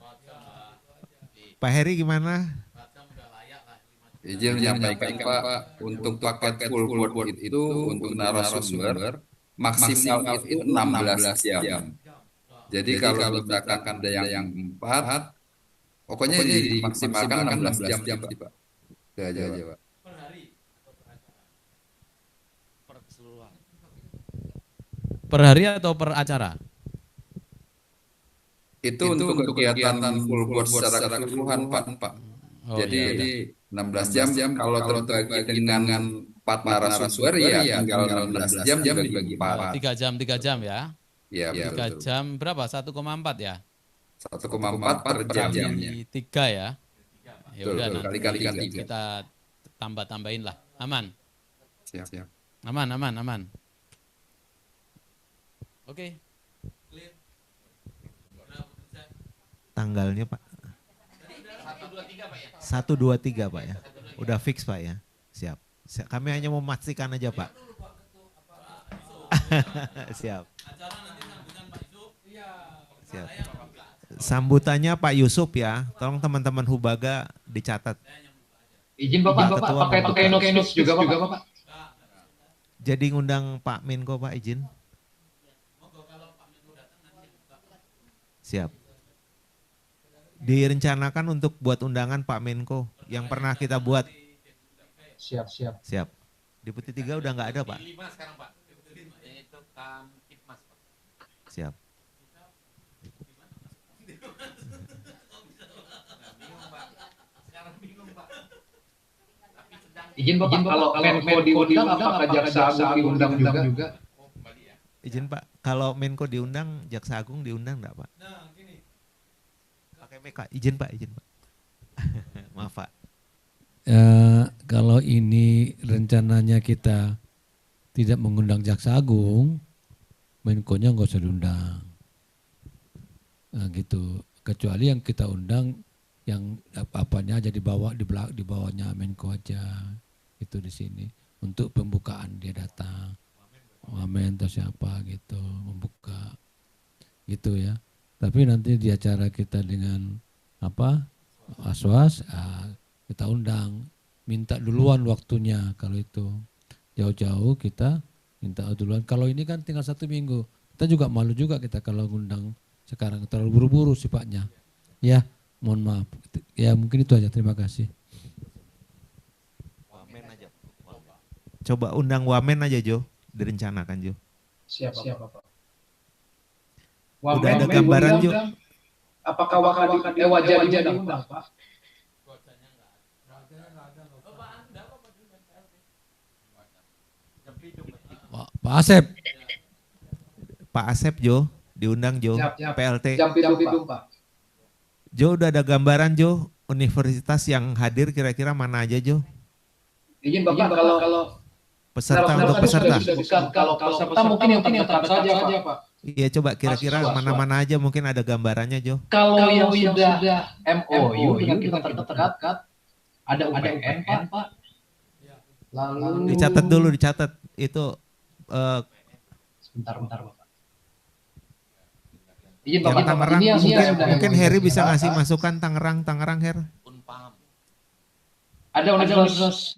Pak Heri gimana? Izin menyampaikan Pak, untuk paket full board itu untuk narasumber maksimal itu 16 jam. Jadi kalau misalkan ada yang 4, pokoknya dimaksimalkan 16 jam Pak. Itu aja Pak. Per hari atau per acara? Itu untuk kegiatan full board secara keseluruhan Pak. Oh, Jadi 16 jam kalau terbagi dengan 4 narasumber ya tinggal 16 jam dibagi 4. 3 jam ya? Iya, 3 jam berapa? 1,4 ya? 1,4 per jamnya. 3 ya? Ya udah nanti kali-kali kita tambah-tambahin lah. Aman? Siap. Aman. Oke. Tanggalnya Pak. 1, 2, 3 Pak ya. Udah fix Pak ya. Siap. Kami hanya memastikan aja Pak. Siap. Siap. Sambutannya Pak Yusuf ya. Tolong teman-teman Hubaga dicatat. Izin Bapak, pakai notes juga Bapak. Jadi ngundang Pak Menko Pak izin. Siap. Direncanakan untuk buat undangan Pak Menko yang pernah kita buat. Siap. Deputi 3 udah nggak ada Pak. 5 sekarang Pak. Itu Kamtipmas Pak. Siap. Izin Bapak, kalau Menko diundang apakah Jaksa Agung diundang juga? Izin Pak, kalau Menko diundang, Jaksa Agung diundang enggak Pak? Nah gini. Pakai Meka, izin Pak. Maaf Pak. Kalau ini rencananya kita tidak mengundang Jaksa Agung, Menko-nya nggak usah diundang. Nah gitu. Kecuali yang kita undang yang apa-apanya aja dibawa di bawahnya Menko aja. Itu di sini untuk pembukaan dia datang. Wamen atau siapa gitu membuka gitu ya. Tapi nanti di acara kita dengan Aswas kita undang, minta duluan waktunya kalau itu jauh-jauh kita minta duluan. Kalau ini kan tinggal 1 minggu, kita juga malu juga kita kalau ngundang sekarang terlalu buru-buru sifatnya. Ya, mohon maaf. Ya mungkin itu aja. Terima kasih. Coba undang Wamen aja Jo, direncanakan Jo. Siap Bapak. Udah ada gambaran Jo. Apakah wajah diundang Pak? Pak Asep. Pak Asep Jo, diundang Jo. Siap. PLT. Jam itu Pak. Jo udah ada gambaran Jo, universitas yang hadir kira-kira mana aja Jo? Izin Bapak, kalau Peserta untuk peserta. Kalau peserta mungkin yang terdekat saja Pak. Iya, coba kira-kira Mahasiswa. mana-mana aja mungkin ada gambarannya, Jo. Kalau yang sudah MOU dengan kita terdekat, ada UPN, Pak. Lalu Dicatat itu sebentar, Bapak. Izin yang Bapak, Tangerang. ini yang sudah Mungkin MOU Heri bisa kita. ngasih masukan Tangerang, Her. Ada universitas.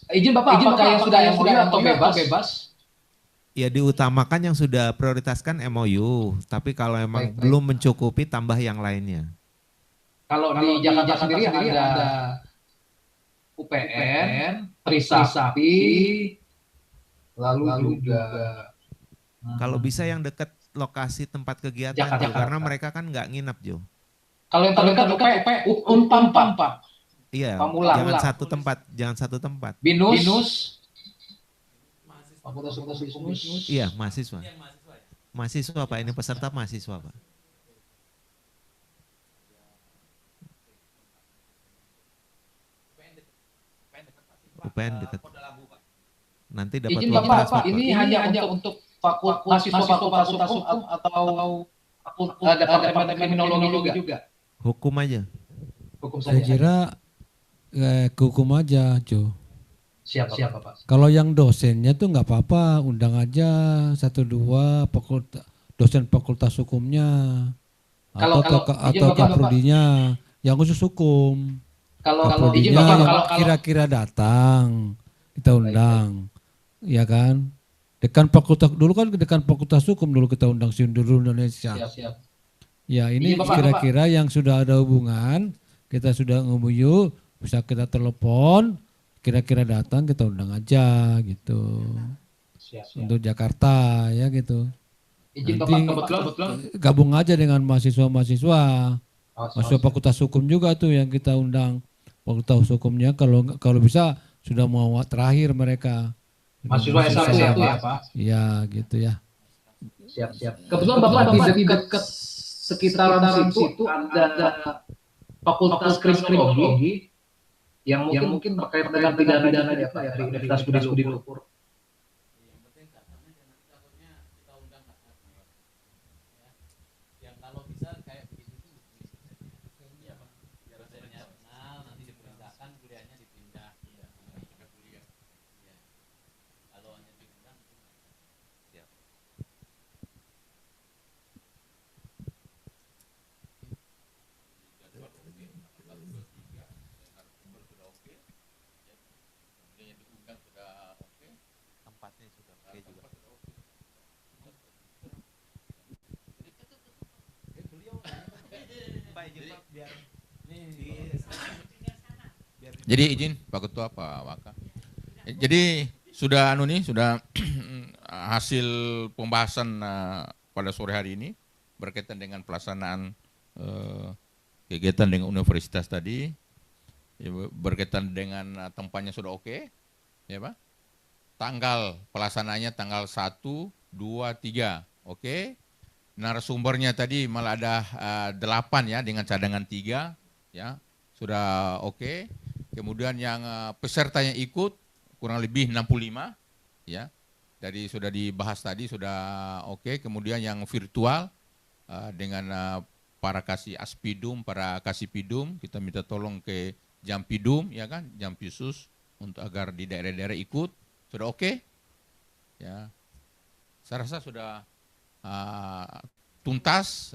Izin Bapak, apakah yang sudah MOU atau bebas? Ya diutamakan yang sudah prioritaskan MOU, tapi kalau emang Baik. belum mencukupi tambah yang lainnya. Kalau di Jakarta sendiri ada UPN, Trisakti, lalu juga Kalau bisa yang dekat lokasi tempat kegiatan, Jakarta. Jo, karena mereka kan nggak nginap, Jo. kalau yang terdekat Unpam, Pak. Iya, Pamulang. jangan satu tempat. Binus, Fakultas Hukum. Iya, mahasiswa. Mahasiswa Pak, ini peserta mahasiswa Pak. UPN dekat. Nanti dapat Izin uang Bapak, transport, Pak. ini hanya untuk mahasiswa Fakultas Hukum atau Departemen Kriminologi juga? Hukum aja. Hukum Saya saja. kira ke hukum aja, Jo. Siapa Pak? Kalau yang dosennya tuh nggak apa-apa, undang aja 1-2 dosen fakultas hukumnya Kalau- atau izin atau Bapak, kaprodinya yang khusus hukum. Kalau izin Kaprodinya Bapak, yang kalau kira-kira datang kita undang, ya kan? Dekan fakultas hukum dulu kita undang Sinduru Indonesia. siap. Ya ini Izin Bapak, kira-kira yang sudah ada hubungan, kita sudah ngomong bisa kita telepon, kira-kira datang kita undang aja gitu. Siap. Untuk Jakarta ya gitu. Izin Nanti Bapak, kebetulan gabung aja dengan mahasiswa-mahasiswa. Mahasiswa siap. fakultas hukum juga tuh yang kita undang. Fakultas hukumnya kalau bisa sudah mau terakhir mereka. Mahasiswa S1 ya Pak? Iya gitu ya. Siap. Kebetulan Bapak di dekat sekitaran situ ada Fakultas Kriminologi yang mungkin terkait dengan pidana ya Pak dari Universitas Budi Luhur. Yang kalau bisa kayak begitu tuh ya Pak. Biar dosennya kenal, nanti diperintahkan kuliahnya dipindah. Iya. Kuliah. Iya. Kalau hanya diundang itu siap. Tempatnya sudah oke juga. Jadi izin Pak Ketua, Pak Waka. Jadi sudah hasil pembahasan pada sore hari ini berkaitan dengan pelaksanaan kegiatan dengan universitas tadi, ya, berkaitan dengan tempatnya sudah oke, ya Pak. Tanggal pelaksanaannya tanggal 1, 2, 3, oke. Narasumbernya tadi malah ada 8 ya dengan cadangan 3, ya sudah oke. Kemudian yang peserta yang ikut kurang lebih 65, ya. Dari sudah dibahas tadi sudah oke. Kemudian yang virtual dengan para kasih aspidum, para kasih pidum, kita minta tolong ke Jampidum, ya kan, Jampisus untuk agar di daerah-daerah ikut, sudah oke, ya. Saya rasa sudah tuntas.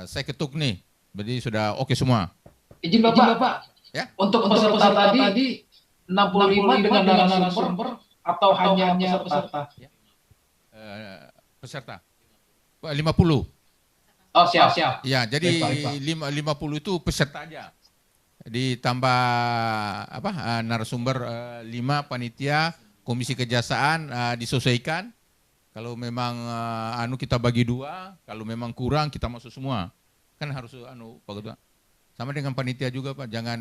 Saya ketuk nih, jadi sudah oke semua. Izin Bapak. Ya. Untuk peserta tadi 65 dengan narasumber atau hanya peserta? Peserta 50. Oh siap. Ya, jadi Baik. 50 itu peserta aja. Ditambah narasumber 5 panitia komisi kejaksaan disesuaikan. Kalau memang kita bagi 2, kalau memang kurang kita masuk semua. Kan harus Pak Ketua. Sama dengan panitia juga Pak, jangan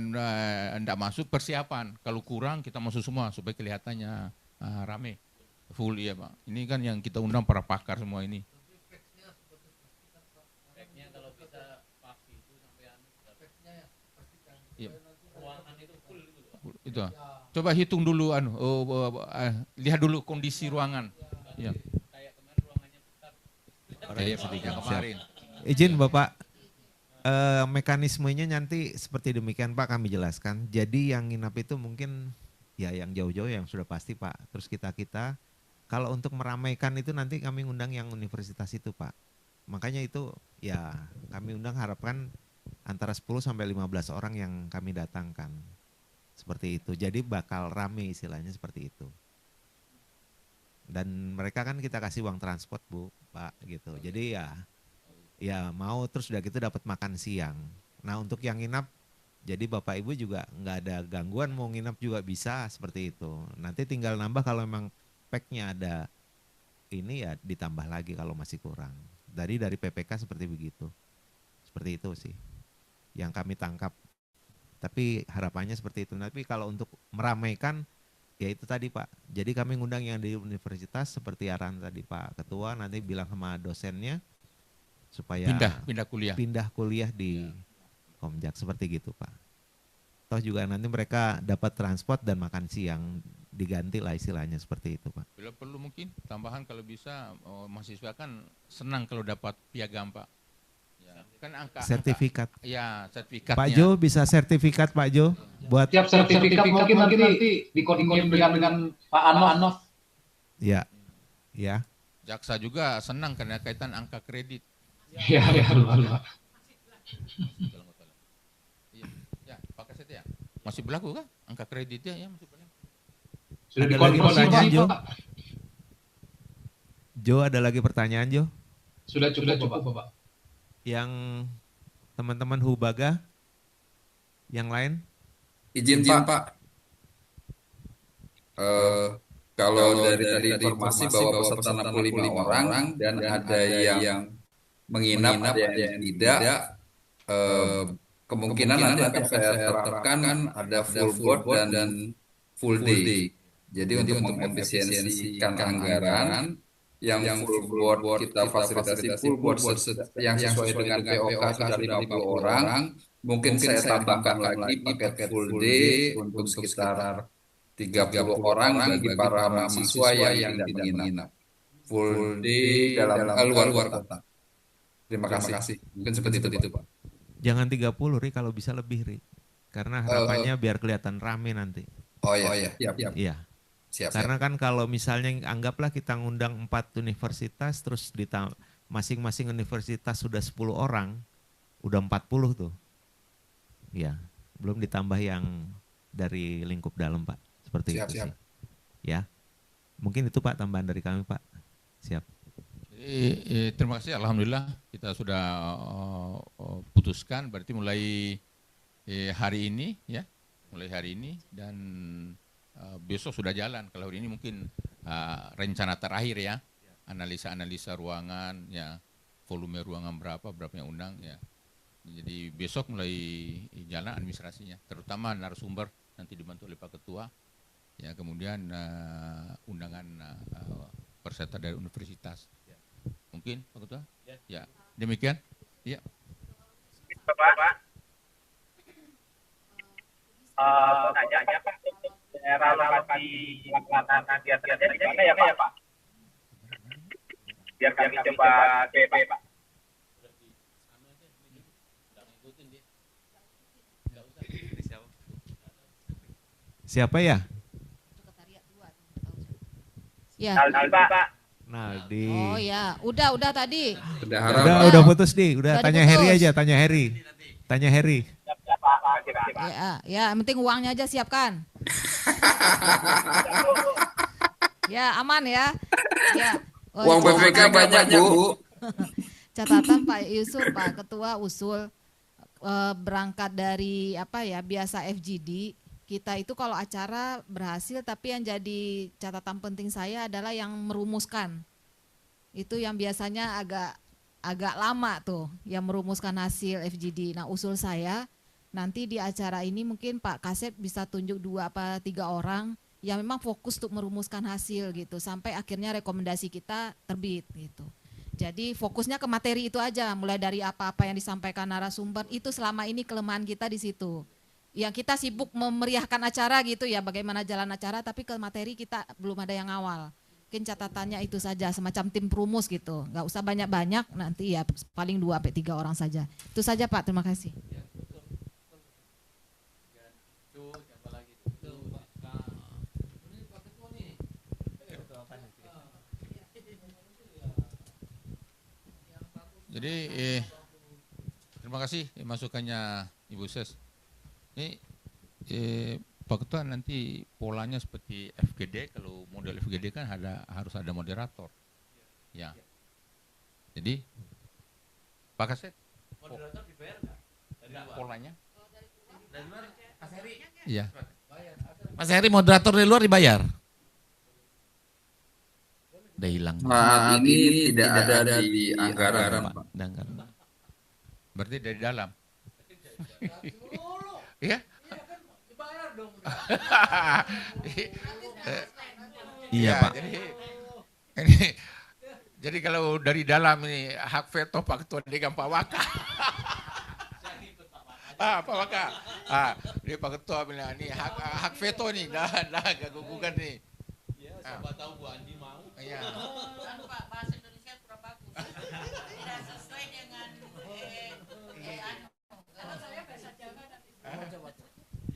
enggak masuk persiapan. Kalau kurang kita masuk semua supaya kelihatannya rame. Full ya Pak. Ini kan yang kita undang para pakar semua ini. Speknya kalau bisa pagi itu sampai Iya. ruangan itu full itu Pak. Itu. Coba hitung dulu lihat dulu kondisi ruangan. Ya. Kayak kemarin ruangannya besar Orang yang sedikit kemarin. Izin Bapak, mekanismenya nanti seperti demikian Pak kami jelaskan. Jadi yang nginap itu mungkin ya yang jauh-jauh yang sudah pasti Pak. Terus kita kalau untuk meramaikan itu nanti kami undang yang universitas itu Pak. Makanya itu ya kami undang harapkan antara 10 sampai 15 orang yang kami datangkan. Seperti itu. Jadi bakal rame istilahnya seperti itu. Dan mereka kan kita kasih uang transport Bu, Pak gitu. Jadi ya mau terus udah gitu dapat makan siang. Nah untuk yang nginap, jadi Bapak Ibu juga nggak ada gangguan mau nginap juga bisa seperti itu. Nanti tinggal nambah kalau memang packnya ada ini ya ditambah lagi kalau masih kurang. Dari PPK seperti begitu. Seperti itu sih yang kami tangkap. Tapi harapannya seperti itu. Tapi kalau untuk meramaikan ya itu tadi Pak. Jadi kami ngundang yang di universitas seperti arahan tadi Pak Ketua nanti bilang sama dosennya supaya pindah kuliah di Komjak seperti gitu Pak. Toh juga nanti mereka dapat transport dan makan siang diganti lah istilahnya seperti itu Pak. Bila perlu mungkin tambahan kalau bisa mahasiswa kan senang kalau dapat piagam Pak. Ya, kan sertifikat. Ya sertifikatnya. Pak Jo bisa sertifikat Pak Jo buat. Tiap sertifikat mungkin nanti dikoordinir dengan Pak Anof. Ya, ya. Jaksa juga senang karena kaitan angka kredit. Ya, Allah. Ya, Pak Kaset ya. Masih berlaku kan angka kreditnya ya masih berlaku. Sudah ada lagi pertanyaan Jo? Pak. Jo ada lagi pertanyaan Jo? Sudah cukup Pak. Yang teman-teman Hubaga yang lain? Izin Pak. Kalau dari informasi bahwa peserta 65 orang dan ada yang menginap, ada yang tidak, kemungkinan nanti akan saya terapkan ada full board dan full day. Jadi untuk mengefisiensikan anggaran, yang full board kita fasilitasi full board yang sesuai dengan POK sudah 50 orang, mungkin saya tambahkan lagi paket full day untuk sekitar 30 orang bagi para mahasiswa yang tidak menginap. Full day dalam luar kota. Terima kasih. Mungkin seperti itu Pak. Jangan 30 Ri kalau bisa lebih Ri. Karena harapannya biar kelihatan rame nanti. Oh iya. Iya. Siap. Karena kan kalau misalnya anggaplah kita ngundang 4 universitas terus masing-masing universitas sudah 10 orang, udah 40 tuh. Ya, belum ditambah yang dari lingkup dalam Pak. Seperti itu sih. Ya. Mungkin itu Pak tambahan dari kami Pak. Siap. Terima kasih, alhamdulillah kita sudah putuskan berarti mulai hari ini ya, dan besok sudah jalan. Kalau hari ini mungkin rencana terakhir ya, analisa ruangan ya, volume ruangan berapa yang undang ya. Jadi besok mulai jalan administrasinya, terutama narasumber nanti dibantu oleh Pak Ketua ya, kemudian undangan peserta dari universitas. Mungkin Pak Ketua? Ya, demikian. Ya. Bapak, pertanyaannya Pak, daerah lokasi pelaksanaan kegiatannya di mana ya Pak? Biar kami coba BP Pak. Siapa ya? Ya. Pak. Naldi. Oh ya, udah tadi. Udah putus di, udah tanya Heri aja, tanya Heri. Ya, yang penting uangnya aja siapkan. Ya, aman ya. Ya. Uang BPK banyak Bu. Catatan Pak Yusuf, Pak Ketua usul berangkat dari biasa FGD. Kita itu kalau acara berhasil, tapi yang jadi catatan penting saya adalah yang merumuskan. Itu yang biasanya agak lama tuh, yang merumuskan hasil FGD. Nah, usul saya nanti di acara ini mungkin Pak Kasep bisa tunjuk 2 apa 3 orang yang memang fokus untuk merumuskan hasil gitu, sampai akhirnya rekomendasi kita terbit gitu. Jadi fokusnya ke materi itu aja, mulai dari apa-apa yang disampaikan narasumber, itu selama ini kelemahan kita di situ. Yang kita sibuk memeriahkan acara gitu ya, bagaimana jalan acara, tapi ke materi kita belum ada yang awal. mungkin catatannya itu saja, semacam tim perumus gitu. Nggak usah banyak-banyak, nanti ya paling 2 sampai 3 orang saja. Itu saja Pak, terima kasih. Jadi terima kasih masukannya Ibu Ses. Ini Pak Ketua, nanti polanya seperti FGD. Kalau model FGD kan harus ada moderator. Ya. Jadi Pak Kaset, Moderator dibayar nggak? Dari luar? polanya? Dari luar, Mas Heri? Iya. Mas Heri, moderator dari luar dibayar? Udah hilang. Saat ini tidak ada di anggaran, Pak. Berarti dari dalam. Iya? Iya, Pak. Jadi kalau dari dalam ini hak veto Pak Ketua dengan Pak Waka. Pak Waka. Ini Pak Ketua bilang ini hak veto nih, dah gak gugukan nih. Ya, siapa tahu Bu Andi mau. Iya. Pak, bahasa Indonesia kurang bagus. Tidak sesuai dengan kalau saya bahasa Jawa nanti.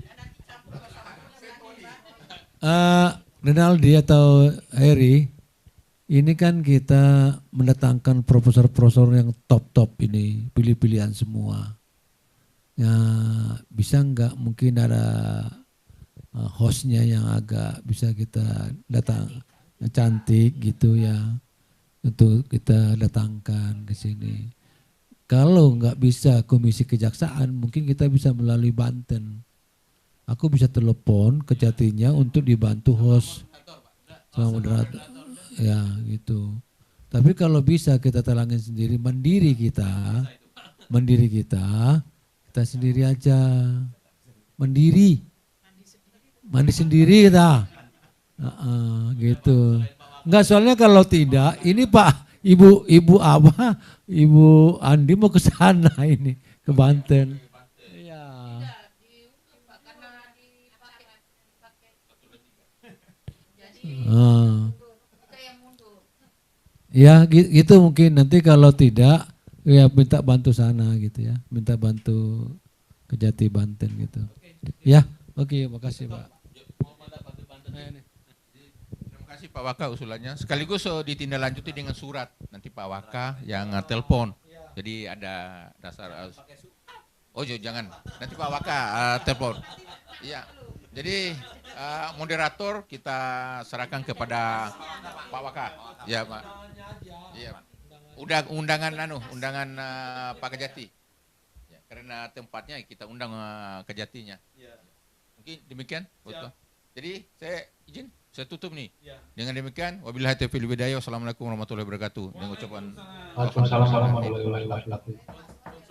Nanti campur Renaldi atau Heri, ini kan kita mendatangkan profesor-profesor yang top-top ini, pilih-pilihan semua. Ya, bisa nggak mungkin ada hostnya yang agak bisa kita datang cantik gitu ya, untuk kita datangkan ke sini. Kalau nggak bisa komisi kejaksaan, mungkin kita bisa melalui Banten. Aku bisa telepon ke Jatinya untuk dibantu host sama moderator. Ya gitu. Tapi kalau bisa kita talangin sendiri, mandiri kita sendiri aja. Mandi sendiri kita. Gitu. Enggak, soalnya kalau tidak, ini Pak, Ibu Andi mau ke sana ini, ke Banten. Ya gitu mungkin, nanti kalau tidak ya minta bantu sana gitu ya, minta bantu ke Jati Banten gitu. Ya, oke, makasih Pak. Terima kasih Pak Waka usulannya. Sekaligus ditindaklanjuti dengan surat nanti Pak Waka yang telepon. Jadi ada dasar. Oh jangan, nanti Pak Waka telepon. Iya. Jadi moderator kita serahkan kepada Pak Waka. Ya Pak. Iya. Undangan Pak Kejati. Ya, karena tempatnya kita undang Kejatinya. Mungkin demikian. Betul. Jadi saya tutup nih. Dengan demikian, wabillahi taufiq wal hidayah. Wassalamualaikum warahmatullahi wabarakatuh. Dengan ucapan Waalaikumsalam warahmatullahi wabarakatuh.